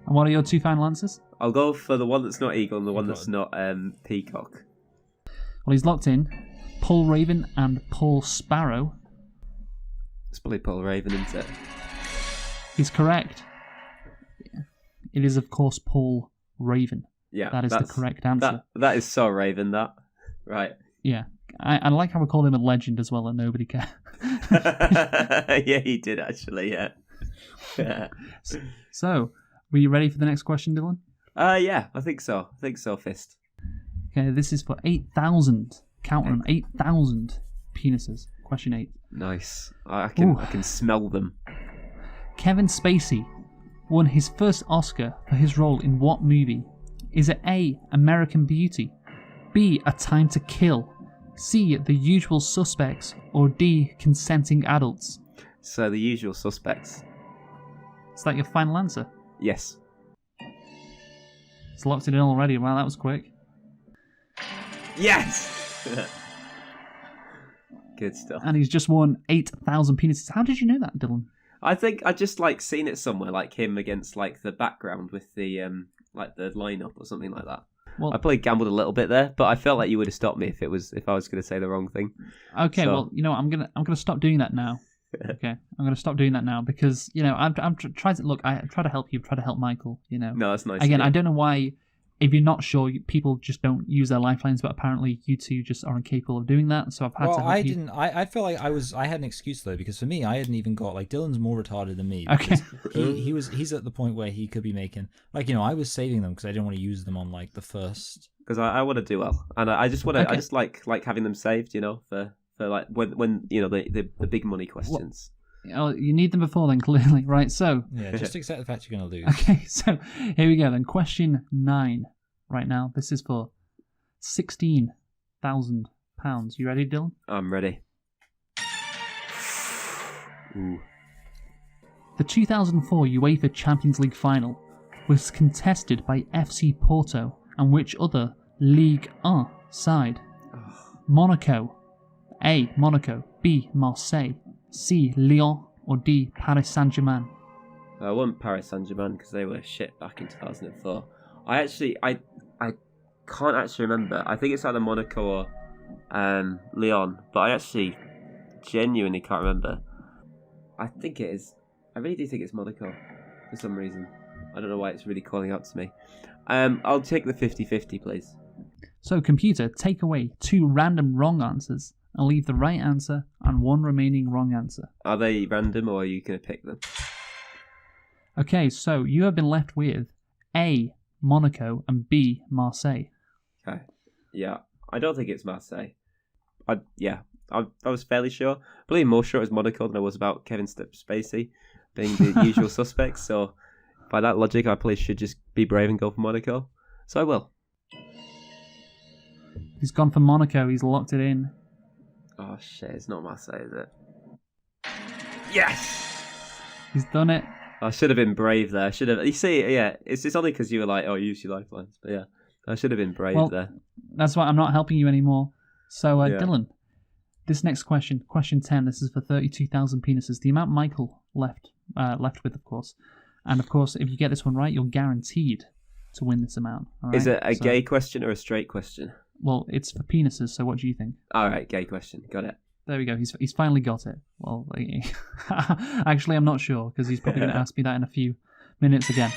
And what are your 2 final answers? I'll go for the one that's not Eagle and the one that's not Peacock. Well, he's locked in. Paul Raven and Paul Sparrow. It's probably Paul Raven, isn't it? He's correct. It is, of course, Paul Raven. Yeah, that is the correct answer. That is so Raven, that. Right. Yeah. I like how we call him a legend as well, and nobody cares. Yeah, he did actually, yeah. So, were you ready for the next question, Dylan? Yeah, I think so. Fist. Okay, this is for 8,000. Count them, 8,000 penises. Question 8. Nice. I can smell them. Kevin Spacey won his first Oscar for his role in what movie? Is it A, American Beauty, B, A Time to Kill, C, The Usual Suspects, or D, Consenting Adults? So, The Usual Suspects. Is that your final answer? Yes. It's locked it in already. Wow, that was quick. Yes! Good stuff. And he's just won 8,000 penises. How did you know that, Dylan? I think I just seen it somewhere, like him against the background with the the lineup or something like that. Well, I probably gambled a little bit there, but I felt like you would have stopped me if I was going to say the wrong thing. Okay, so... well, I'm gonna stop doing that now. Okay, I'm gonna stop doing that now because I'm trying to look. I try to help you, try to help Michael. No, that's nice. Again, I don't know why. If you're not sure, people just don't use their lifelines, but apparently you two just are incapable of doing that. So I've had to help you. I feel like I had an excuse though, because for me, I hadn't even got Dylan's more retarded than me. Okay. He's at the point where he could be making I was saving them because I didn't want to use them on the first. Because I want to do well, and I just want to. Okay. I just like having them saved, for when the big money questions. Well, you need them before then, clearly, right? So yeah, just accept the fact you're going to lose. Okay, so here we go then. Question 9. Right now, this is for £16,000. You ready, Dylan? I'm ready. Ooh. The 2004 UEFA Champions League final was contested by FC Porto and which other Ligue 1 side? Monaco. A. Monaco. B. Marseille. C. Lyon. Or D. Paris Saint-Germain. I want Paris Saint-Germain because they were shit back in 2004. I can't actually remember. I think it's either Monaco or Lyon, but I actually genuinely can't remember. I think it is. I really do think it's Monaco for some reason. I don't know why it's really calling out to me. I'll take the 50-50, please. So, computer, take away 2 random wrong answers and leave the right answer and 1 remaining wrong answer. Are they random or are you going to pick them? Okay, so you have been left with A, Monaco, and B, Marseille. Okay. Yeah, I don't think it's Marseille. I was fairly sure. Probably more sure it was Monaco than I was about Kevin Spacey being the usual suspect. So by that logic, I probably should just be brave and go for Monaco. So I will. He's gone for Monaco. He's locked it in. Oh shit! It's not Marseille, is it? Yes. He's done it. I should have been brave there. I should have. You see, yeah, it's only because you were like, "Oh, use your lifelines." But yeah, I should have been brave there. That's why I'm not helping you anymore. So, Dylan, this next question, question 10. This is for 32,000 penises. The amount Michael left with, of course, and of course, if you get this one right, you're guaranteed to win this amount. All right? Is it a gay question or a straight question? Well, it's for penises. So, what do you think? All right, gay question. Got it. There we go. He's finally got it. Well, actually, I'm not sure because he's probably going to ask me that in a few minutes again.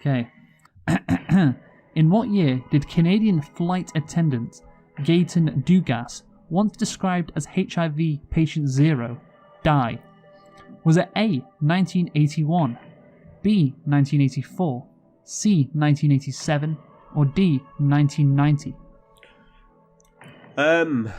Okay. In what year did Canadian flight attendant Gaëtan Dugas, once described as HIV patient 0, die? Was it A, 1981, B, 1984, C, 1987, or D, 1990? I'm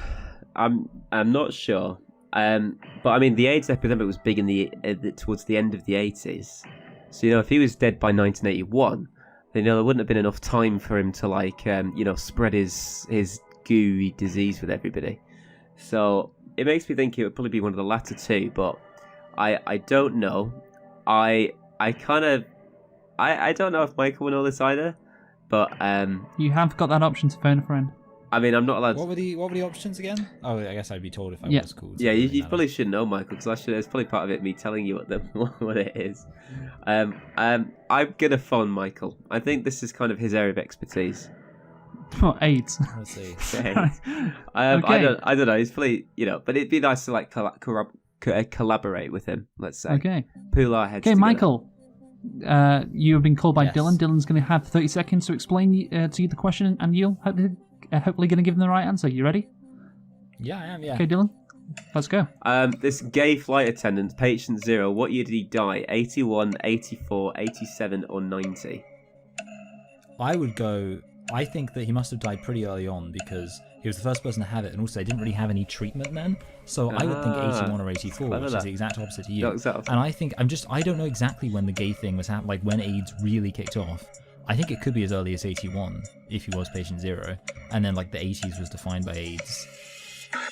not sure. But I mean, the AIDS epidemic was big in the towards the end of the 80s. So if he was dead by 1981, then there wouldn't have been enough time for him to spread his gooey disease with everybody. So it makes me think it would probably be one of the latter two, but I don't know. I don't know if Michael will know this either, but you have got that option to phone a friend. I mean, I'm not allowed. What were the options again? Oh, I guess I'd be told if I was called. Yeah, you probably should know, Michael, because it's probably part of it me telling you what it is. I'm gonna phone Michael. I think this is kind of his area of expertise. Oh, AIDS. Let's see. Okay. Okay. I don't know. He's probably but it'd be nice to collaborate with him. Let's say. Okay. Pool our heads. Okay, together. Michael. You have been called by Yes. Dylan. Dylan's going to have 30 seconds to explain to you the question, and you'll hopefully going to give him the right answer. You ready? Yeah, I am. Yeah. Okay, Dylan. Let's go. This gay flight attendant, patient 0, what year did he die? 81, 84, 87, or 90? I would go. I think that he must have died pretty early on because he was the first person to have it, and also they didn't really have any treatment then. So I would think 81 or 84, which is the exact opposite to you. No, exactly. And I think I don't know exactly when the gay thing was happening, like when AIDS really kicked off. I think it could be as early as 81 if he was patient 0, and then like the 80s was defined by AIDS.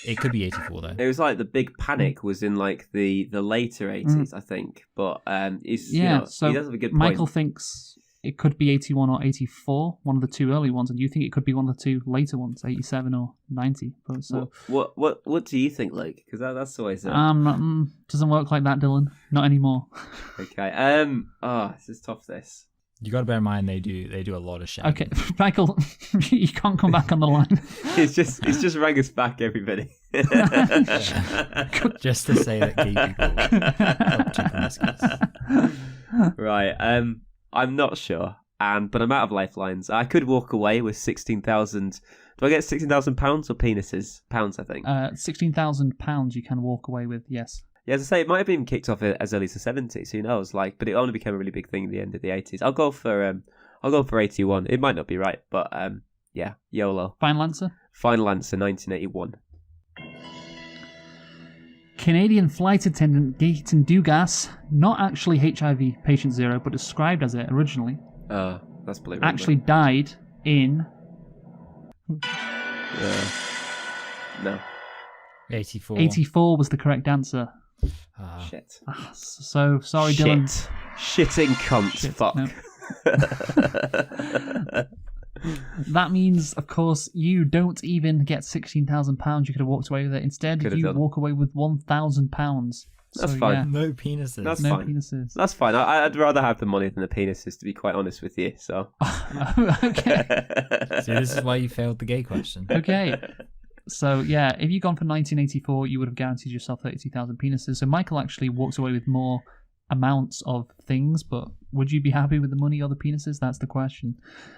It could be 84 though. It was like the big panic was in like the later 80s, I think. But So he does have a good point. Michael thinks it could be 81 or 84, one of the two early ones, and you think it could be one of the two later ones, 87 or 90. But so What do you think, Luke? Because that's always doesn't work like that, Dylan. Not anymore. Okay. This is tough. This. You got to bear in mind they do a lot of shit. Okay, Michael, you can't come back on the line. It's just rang us back, everybody. Just to say that gay people are too promiscuous. Right. I'm not sure, but I'm out of lifelines. I could walk away with 16,000. Do I get £16,000 or penises? Pounds, I think. £16,000 you can walk away with. Yes. Yeah, as I say, it might have been kicked off as early as the 70s. Who knows? But it only became a really big thing at the end of the 80s. I'll go for 81. It might not be right, but yeah, YOLO. Final answer. Final answer, 1981. Canadian flight attendant Gaten Dugas, not actually HIV patient 0, but described as it originally, that's believable. actually died in... No. 84. 84 was the correct answer. Shit. So, sorry, Dylan. Shitting cunts, Shit, fuck. no. That means, of course, you don't even get £16,000 you could have walked away with it. Instead, you walk away with £1,000. That's fine. Yeah. No penises. That's No fine. penises. That's fine. I'd rather have the money than the penises, to be quite honest with you. So. Okay. See, this is why you failed the gay question. Okay. So, yeah, if you'd gone for 1984, you would have guaranteed yourself 32,000 penises. So Michael actually walks away with more amounts of things, but would you be happy with the money or the penises? That's the question.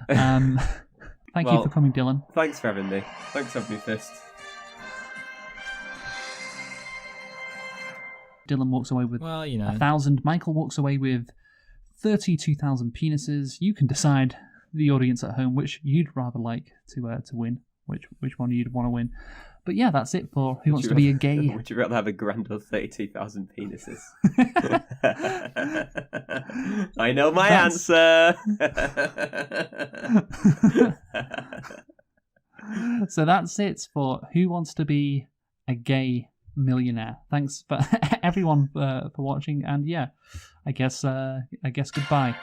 Thank you for coming, Dylan. Thanks for having me. Thanks for having me first. Dylan walks away with 1,000. Michael walks away with 32,000 penises. You can decide, the audience at home, which you'd rather like to win, which one you'd want to win. But yeah, that's it for Who Wants to Be a Gay. Would you rather have a grand or 32,000 penises? I know my answer. So that's it for Who Wants to Be a Gay Millionaire. Thanks for everyone for watching, and yeah, I guess goodbye.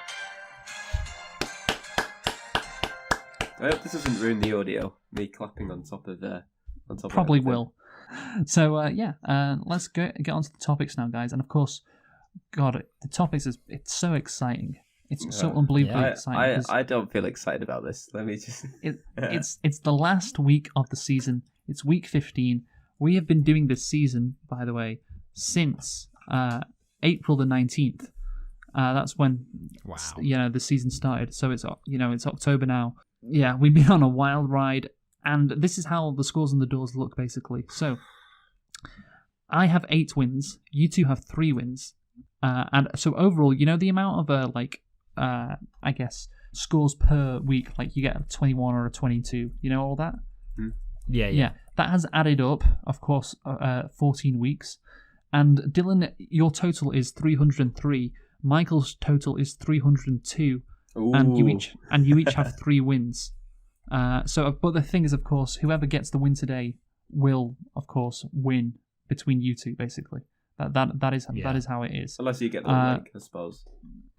I hope this doesn't ruin the audio. Me clapping on top of Probably will. So let's get on to the topics now, guys. And of course, God, the topics it's so exciting. It's so unbelievably exciting. I don't feel excited about this. Let me just. It's the last week of the season. It's week 15. We have been doing this season, by the way, since April the 19th. That's when the season started. So it's October now. Yeah, we've been on a wild ride, and this is how the scores on the doors look, basically. So I have 8 wins. You two have 3 wins. And so overall, the amount of I guess scores per week, like you get a 21 or a 22, all that. Yeah. That has added up, of course, 14 weeks. And Dylan, your total is 303. Michael's total is 302. Ooh. And you each have 3 wins. But the thing is, of course, whoever gets the win today will, of course, win between you two, basically. That is how it is. Unless you get the link, I suppose.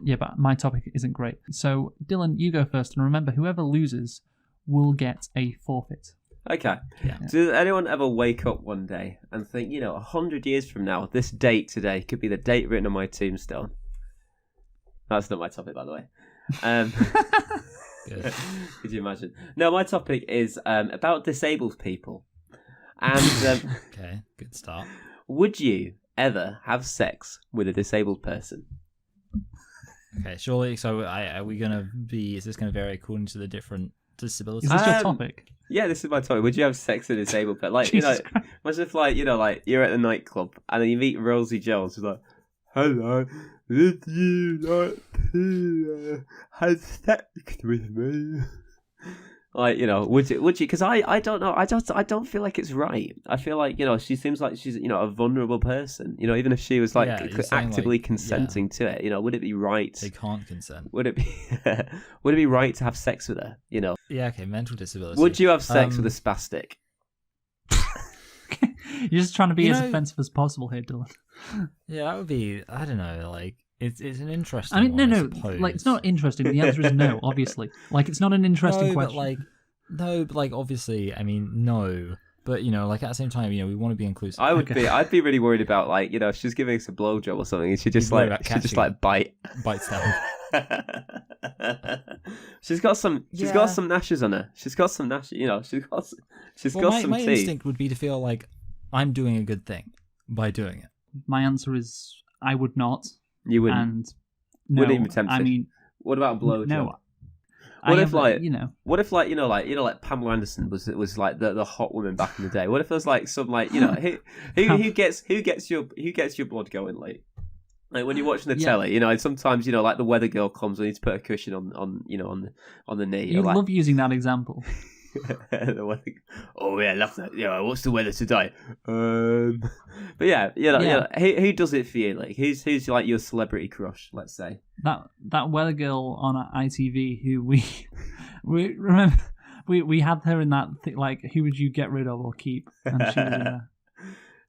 Yeah, but my topic isn't great. So, Dylan, you go first, and remember, whoever loses will get a forfeit. Okay. Yeah. Does anyone ever wake up one day and think, 100 years from now, this date today could be the date written on my tombstone? That's not my topic, by the way. Good. Could you imagine? No, my topic is about disabled people. And Okay, good start. would you ever have sex with a disabled person? Okay, surely. So, are we gonna be? Is this gonna vary according to the different disabilities? Is this your topic? Yeah, this is my topic. Would you have sex with a disabled person? Like, Jesus Christ. imagine if, you're at a nightclub and then you meet Rosie Jones, who's like, "Hello, would you like to have sex with me?" Like, would you? Because I don't know. I don't feel like it's right. I feel like, she seems like she's, a vulnerable person. Even if she was like you're saying, actively consenting to it, would it be right? They can't consent. Would it be would it be right to have sex with her? Yeah, okay, mental disability. Would you have sex with a spastic? You're just trying to be as offensive as possible here, Dylan. Yeah, that would be. I don't know. Like, it's an interesting. I mean, one, no. I suppose. Like, it's not interesting. The answer is no. Obviously, like, it's not an interesting question. But obviously, I mean, no. But at the same time, we want to be inclusive. I'd be really worried about, like, if she's giving us a blowjob or something, and she just bite. Bites down. She's got some gnashes on her. She's got some gnashes. She's got some my teeth. instinct would be to feel like I'm doing a good thing by doing it. My answer is I would not. You wouldn't. And no, Wouldn't even be tempted. I mean, what about a blowjob? no. What if Pamela Anderson was like the hot woman back in the day? What if there's like some like who gets your blood going like when you're watching the telly? Sometimes like the weather girl comes and you need to put a cushion on the knee. You love using that example. Oh yeah, I love that. What's the weather today? But who does it for you? Like who's like your celebrity crush? Let's say that weather girl on ITV who we remember we had her in that thing, like who would you get rid of or keep? And she was in there.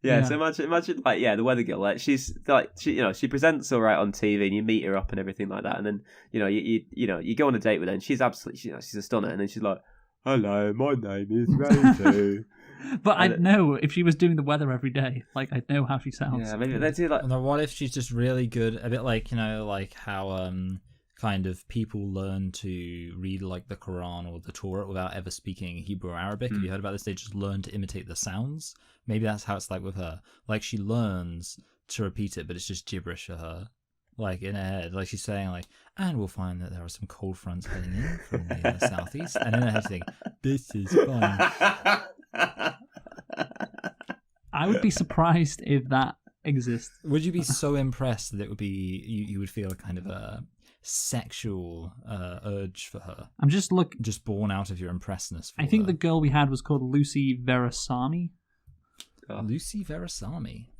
Yeah, so imagine like the weather girl, like she's like she presents all right on TV and you meet her up and everything like that, and then you go on a date with her and she's absolutely she's a stunner, and then she's like, "Hello, my name is Rosie." But I'd know if she was doing the weather every day. Like, I'd know how she sounds. Yeah, maybe let's do like. And then what if she's just really good? A bit like like how kind of people learn to read like the Quran or the Torah without ever speaking Hebrew or Arabic. Have you heard about this? They just learn to imitate the sounds. Maybe that's how it's like with her. Like she learns to repeat it, but it's just gibberish for her. Like in her head, like she's saying, like, and we'll find that there are some cold fronts heading in from the southeast, and in her head, she's thinking, "This is fun." I would be surprised if that exists. Would you be so impressed that it would be you would feel a kind of a sexual urge for her? I'm just born out of your impressness. For I think her. the girl we had was called Lucy Verasamy. Lucy Verasamy.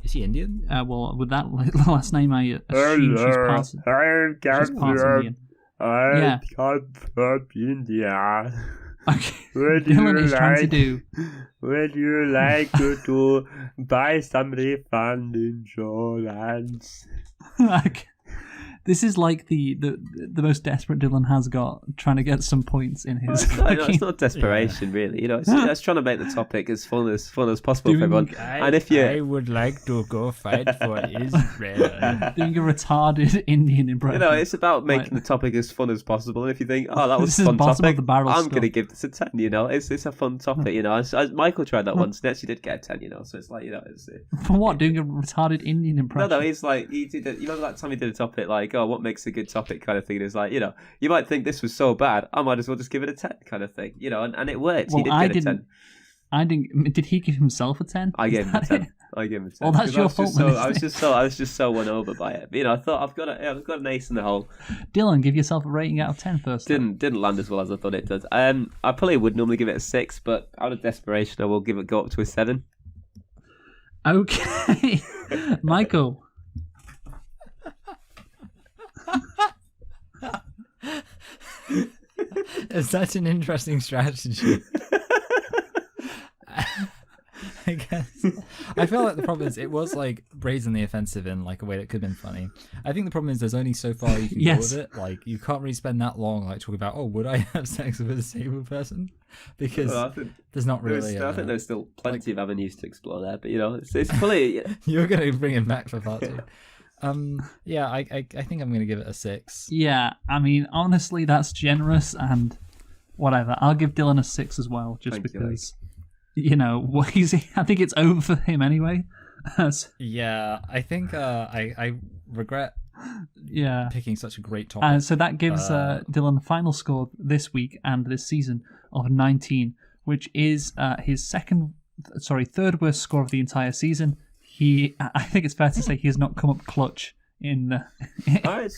Is she Indian? Well, with that last name, I assume she's part Indian. I come from India. Okay. Dylan is trying to do. Would you like to buy some refund insurance? Like, this is like the most desperate Dylan has got, trying to get some points in his. It's not desperation, really. It's trying to make the topic as fun as possible for everyone. I would like to go fight for Israel. Doing a retarded Indian impression. It's about making the topic as fun as possible. And if you think, oh, that was this a fun is bottom topic, of the barrel I'm stuff. going to give this a 10. It's a fun topic. Michael tried that once, and actually did get a 10. So it's like it's. For what? Doing a retarded Indian impression? No, he's like he did. You remember that time he did a topic like, oh, what makes a good topic kind of thing? And it's like, you might think this was so bad, I might as well just give it a 10 kind of thing. And it worked. Well, He did get a 10. I didn't. Did he give himself a 10? I gave him a 10. Well, that's your fault. I was just so won over by it. But, I thought I've got an ace in the hole. Dylan, give yourself a rating out of 10 first. Didn't land as well as I thought it did. I probably would normally give it a 6, but out of desperation, I will go up to a 7. Okay, Michael. It's such an interesting strategy. I guess. I feel like the problem is it was like brazenly offensive in like a way that could have been funny. I think the problem is there's only so far you can go with it. Like you can't really spend that long like talking about, oh, would I have sex with a disabled person? Because there's not really. I think there's still plenty of avenues to explore there, but it's fully. You're going to bring him back for part 2. Yeah, I think I'm going to give it a 6. Yeah, I mean, honestly, that's generous and whatever. I'll give Dylan a 6 as well, just because, I think it's over for him anyway. Yeah, I think I regret picking such a great topic. So that gives Dylan the final score this week and this season of 19, which is his third worst score of the entire season. I think it's fair to say he has not come up clutch in the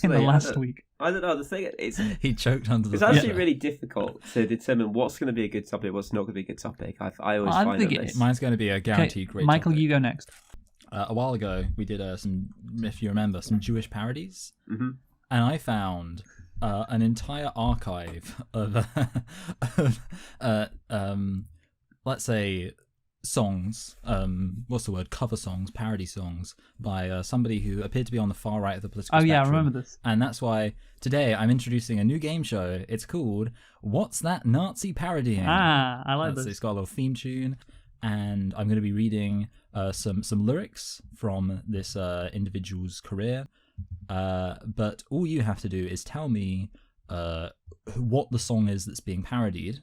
last week. I don't know. The thing is, he choked under the. It's actually really difficult to determine what's going to be a good topic, what's not going to be a good topic. I always find this. Mine's going to be a guaranteed great. Michael, topic. you go next. A while ago, we did some, if you remember, some Jewish parodies, and I found an entire archive of, let's say, songs, cover songs, parody songs by somebody who appeared to be on the far right of the political spectrum. Yeah, I remember this. And that's why today I'm introducing a new game show. It's called What's That Nazi Parodying? I like this. It's got a little theme tune, and I'm going to be reading some lyrics from this individual's career. But all you have to do is tell me what the song is that's being parodied.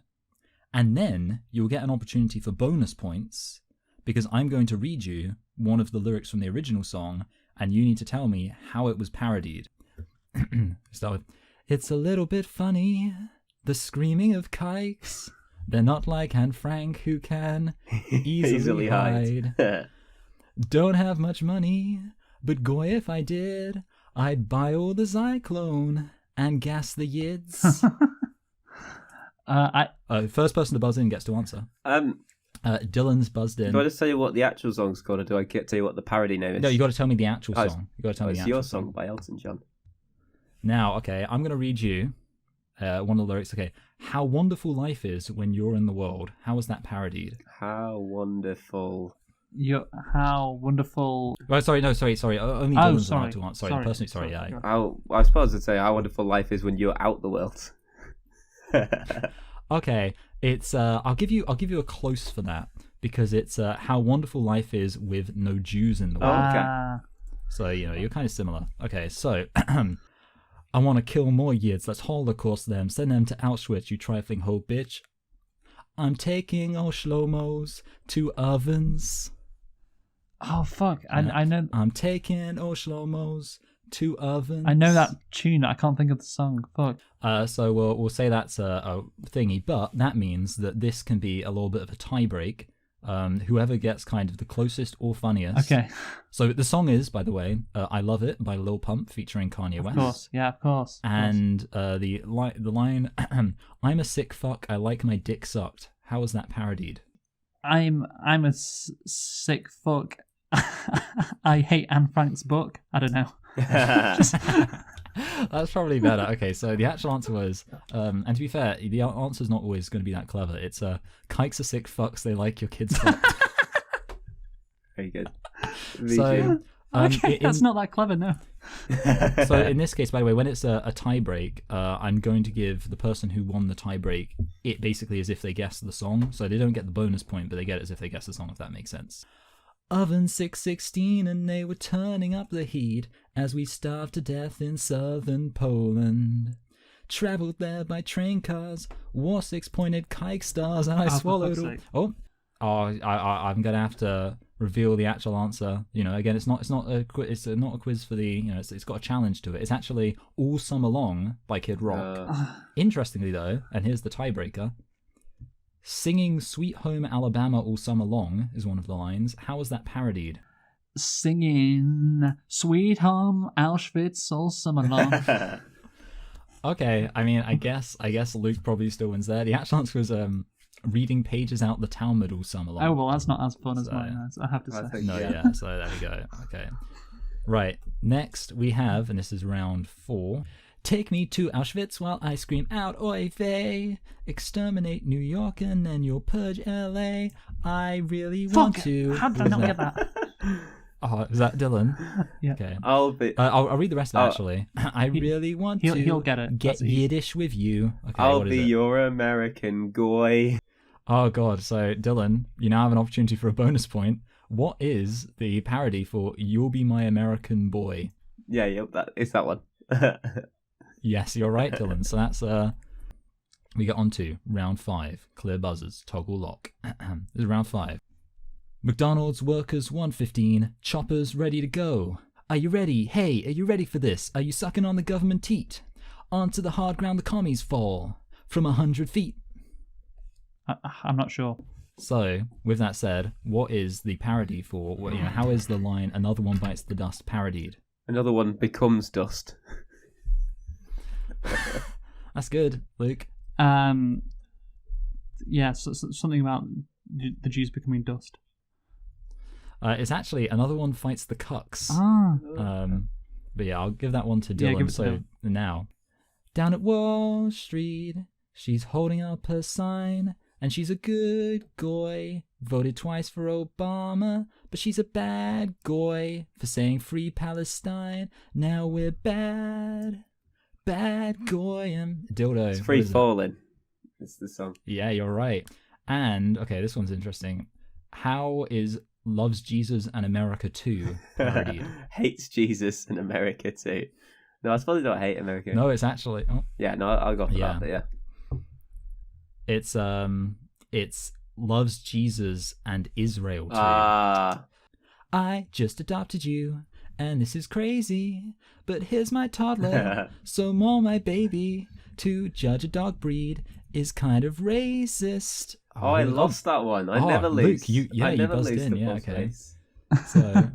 And then you'll get an opportunity for bonus points because I'm going to read you one of the lyrics from the original song and you need to tell me how it was parodied. Start with, it's a little bit funny, the screaming of kikes. They're not like Anne Frank who can easily hide. Don't have much money, but goy if I did, I'd buy all the Zyklone and gas the yids. First person to buzz in gets to answer. Dylan's buzzed in. Do I just tell you what the actual song's called, or do I tell you what the parody name is? No, you got to tell me the actual song. You got to tell me the actual your song by Elton John. Now, okay, I'm going to read you one of the lyrics. Okay, how wonderful life is when you're in the world. How was that parodied? How wonderful. How wonderful. Oh, sorry. Only Dylan's allowed to answer. Sorry, the person. Sorry. I suppose I'd say how wonderful life is when you're out the world. Okay, it's I'll give you a close for that because it's how wonderful life is with no Jews in the world. Okay. So you're kind of similar. Okay, so I want to kill more yids. Let's Holocaust them. Send them to Auschwitz. You trifling hoe bitch. I'm taking all shlomos to ovens. Oh fuck! I know. I'm taking all shlomos to ovens. I know that tune. I can't think of the song. Fuck. So we'll say that's a thingy, but that means that this can be a little bit of a tie break. Whoever gets kind of the closest or funniest. Okay. So the song is, by the way, "I Love It" by Lil Pump featuring Kanye West. Of course, yeah, of course. And the line, "I'm a sick fuck. I like my dick sucked." How was that parodied? I'm a sick fuck. I hate Anne Frank's book. I don't know. That's probably better. Okay, so the actual answer was, and to be fair, the answer's not always going to be that clever. It's kikes are sick fucks, they like your kids fucked. Very good. So, okay, that's not that clever, no. So in this case, by the way, when it's a tie break, I'm going to give the person who won the tie break it basically as if they guessed the song. So they don't get the bonus point, but they get it as if they guess the song, if that makes sense. Oven 616 and they were turning up the heat as we starved to death in southern Poland. Travelled there by train cars, wore 6-pointed kike stars, and I swallowed all... I'm gonna have to reveal the actual answer. Again, it's not a quiz for the. It's got a challenge to it. It's actually All Summer Long by Kid Rock. Interestingly, though, and here's the tiebreaker: Singing Sweet Home Alabama all summer long is one of the lines. How was that parodied? Singing Sweet Home Auschwitz all summer long. Okay, I mean, I guess Luke probably still wins there. The actual answer was reading pages out the Talmud all summer long. Oh, well, that's not as fun as mine, I have to say. So there we go. Okay. Right, next we have, and this is round 4, take me to Auschwitz while I scream out, oy vey, exterminate New York and then you'll purge LA. I really want to. How did I not get that? Oh, is that Dylan? Yeah. Okay. I'll read the rest of it, actually. I really want to he'll get it. Get Yiddish with you. Okay, I'll be your American goy. Oh, God. So, Dylan, you now have an opportunity for a bonus point. What is the parody for You'll Be My American Boy? Yeah, it's that one. Yes, you're right, Dylan. So that's, we get on to round 5. Clear buzzers, toggle lock. This is round 5. McDonald's workers 115, choppers ready to go. Are you ready? Hey, are you ready for this? Are you sucking on the government teat? Onto the hard ground the commies fall from 100 feet. I'm not sure. So, with that said, what is the parody for? How is the line "Another one bites the dust" parodied? Another one becomes dust. That's good, Luke. Yeah, so something about the Jews becoming dust. It's actually another one fights the cucks. But yeah, I'll give that one to Dylan. Yeah, give it to so now, down at Wall Street, she's holding up her sign. And she's a good goy, voted twice for Obama, but she's a bad goy for saying free Palestine. Now we're bad goyim. Dildo. It's Free Falling. It's the song. Yeah, you're right. And, okay, this one's interesting. How is Loves Jesus and America Too parodied? Hates Jesus and America Too. No, I suppose they don't hate America. No, it's actually... Oh. Yeah, no, I'll go for that, but yeah. It's Loves Jesus and Israel Too. I just adopted you, and this is crazy, but here's my toddler, so maul my baby. To judge a dog breed is kind of racist. Oh, I lost that one. I never lose. Luke, you buzzed in. Yeah, okay. Place. So,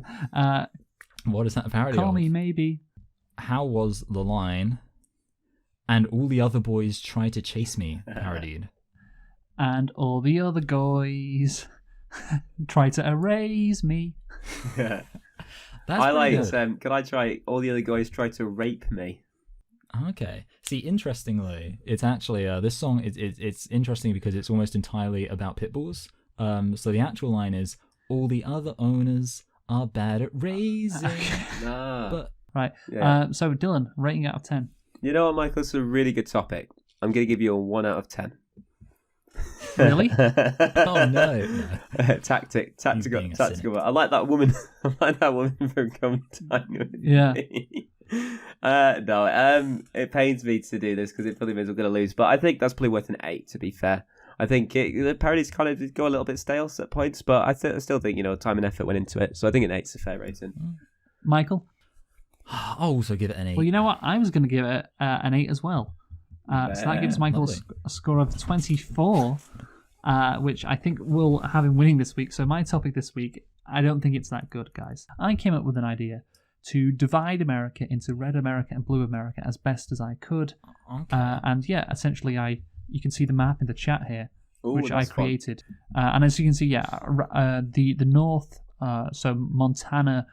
what is that parody Call of? me maybe. How was the line, and all the other boys try to chase me parodied? And all the other guys try to erase me. That's I like. good. Can I try? All the other guys try to rape me. Okay. See, interestingly, it's actually this song. It's interesting because it's almost entirely about pit bulls. So the actual line is, "All the other owners are bad at raising." But right. Yeah. So Dylan, rating out of 10. You know what, Michael? It's a really good topic. I'm going to give you a 1 out of 10. Really? Oh no. Tactical. I like that woman. I like that woman from Come Time. Yeah. It pains me to do this because it probably means we're going to lose. But I think that's probably worth an 8. To be fair, I think the parodies kind of go a little bit stale at points, but I still think time and effort went into it. So I think an 8's a fair rating. Michael? I'll also give it an 8. Well, you know what? I was going to give it an 8 as well. So that gives Michael a score of 24, which I think will have him winning this week. So my topic this week, I don't think it's that good, guys. I came up with an idea to divide America into red America and blue America as best as I could. Okay. And yeah, essentially, you can see the map in the chat here, which I created. And as you can see, the north, so Montana,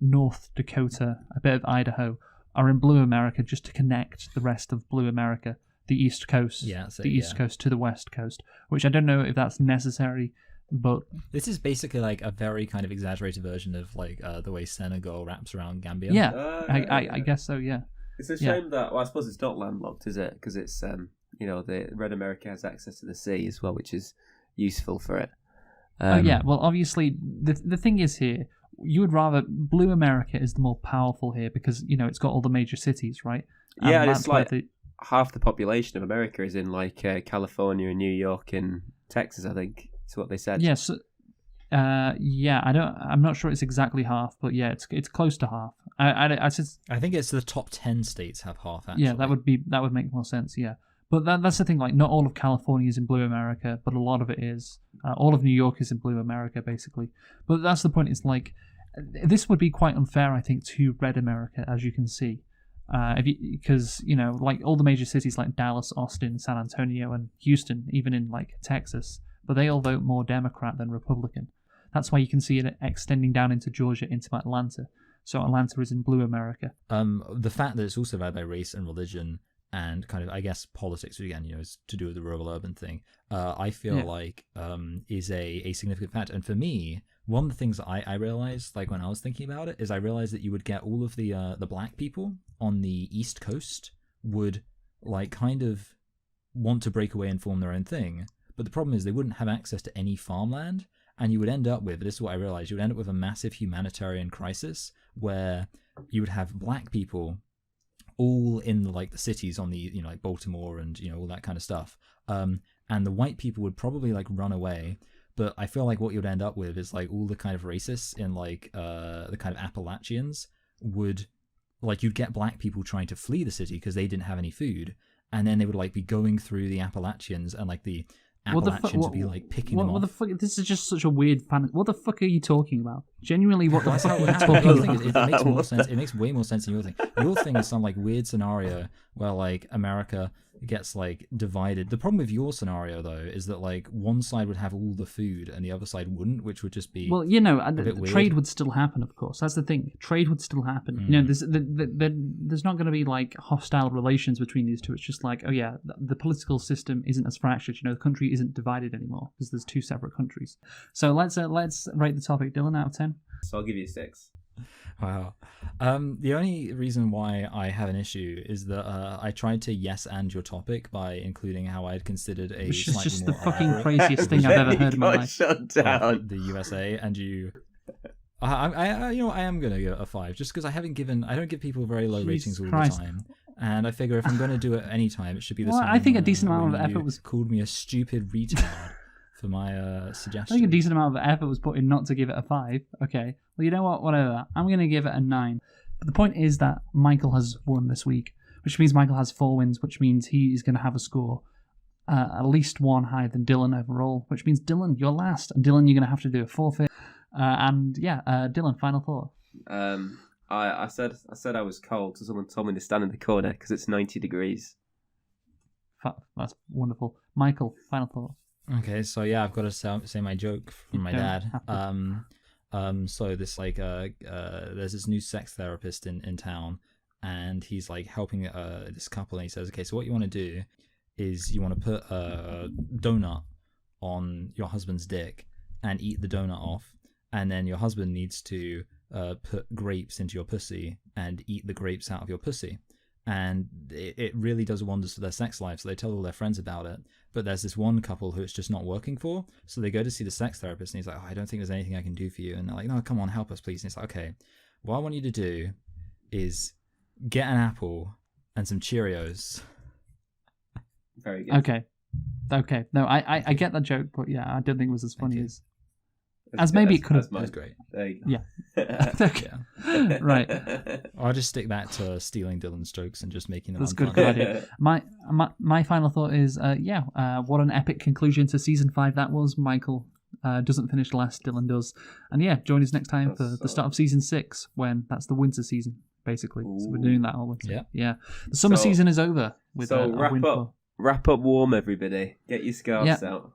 North Dakota, a bit of Idaho, are in blue America just to connect the rest of blue America, the East Coast, East Coast to the West Coast, which I don't know if that's necessary, but... This is basically like a very kind of exaggerated version of like the way Senegal wraps around Gambia. Yeah, I guess so, yeah. It's a shame that, I suppose it's not landlocked, is it? Because it's, the red America has access to the sea as well, which is useful for it. Well, obviously, the thing is here, you would rather blue America is the more powerful here because it's got all the major cities, right? Yeah, and it's like half the population of America is in like California and New York and Texas, I think. That's what they said. Yes. I'm not sure it's exactly half, but yeah, it's close to half. I think it's the top 10 states have half. Actually. Yeah, that would make more sense. Yeah, But that's the thing. Like, not all of California is in blue America, but a lot of it is. All of New York is in blue America, basically. But that's the point. It's like this would be quite unfair, I think, to red America, as you can see, because like all the major cities like Dallas, Austin, San Antonio, and Houston, even in like Texas, but they all vote more Democrat than Republican. That's why you can see it extending down into Georgia, into Atlanta. So Atlanta is in blue America. The fact that it's also divided by race and religion and kind of, I guess, politics, again, is to do with the rural-urban thing, I feel like is a significant factor. And for me, one of the things that I realized, like when I was thinking about it, is I realized that you would get all of the black people on the East Coast would like kind of want to break away and form their own thing. But the problem is they wouldn't have access to any farmland. And you would end up with, this is what I realized, you would end up with a massive humanitarian crisis where you would have black people all in like the cities on the, like Baltimore and, all that kind of stuff. And the white people would probably like run away. But I feel like what you'd end up with is like all the kind of racists in like the kind of Appalachians would, like you'd get black people trying to flee the city because they didn't have any food. And then they would like be going through the Appalachians and like the Appalachians would be like picking them off. What the fuck? This is just such a weird fan. What the fuck are you talking about? Genuinely, what the fuck are you talking about? It makes more sense. It makes way more sense than your thing. Your thing is some like weird scenario where like America gets like divided. The problem with your scenario though is that like one side would have all the food and the other side wouldn't, which would just be trade would still happen. Of course, that's the thing. Trade would still happen. There's not going to be like hostile relations between these two. It's just like, oh yeah, the political system isn't as fractured. The country isn't divided anymore because there's two separate countries. So let's rate the topic, Dylan, out of 10. So I'll give you 6. Wow. The only reason why I have an issue is that I tried to yes and your topic by including how I had considered a which is slightly just more the fucking elaborate craziest thing I've ever heard in my life. Shut down. The USA, and you. I am gonna give it a 5 just because I don't give people very low ratings all the time, and I figure if I'm gonna do it any time, it should be the same. I think a decent amount of effort was called me a stupid retard for my suggestion. I think a decent amount of effort was put in not to give it a 5. Okay, well, you know what? Whatever. I'm gonna give it a 9. But the point is that Michael has won this week, which means Michael has 4 wins, which means he is going to have a score at least 1 higher than Dylan overall, which means Dylan, you're last, and Dylan, you're going to have to do a forfeit. Dylan, final thought. I said I was cold, so someone told me to stand in the corner because it's 90 degrees. That's wonderful. Michael, final thought. Okay, so yeah, I've got to say my joke from my dad. So this like there's this new sex therapist in town, and he's like helping this couple, and he says, okay, so what you want to do is you want to put a donut on your husband's dick and eat the donut off, and then your husband needs to put grapes into your pussy and eat the grapes out of your pussy. And it really does wonders for their sex life. So they tell all their friends about it. But there's this one couple who it's just not working for. So they go to see the sex therapist, and he's like, oh, I don't think there's anything I can do for you. And they're like, no, come on, help us, please. And he's like, okay, what I want you to do is get an apple and some Cheerios. Very good. Okay. No, I get that joke, but yeah, I don't think it was as funny as maybe it could have. That was great. There you go. Yeah. Okay. Right. I'll just stick that to stealing Dylan's jokes and just making them. That's good idea. My final thought is, what an epic conclusion to season 5 that was. Michael doesn't finish last, Dylan does, and yeah, join us next time for the start of season 6 when that's the winter season basically. Ooh. So we're doing that all winter. Yeah. The summer season is over. Wrap up warm, everybody. Get your scarves out.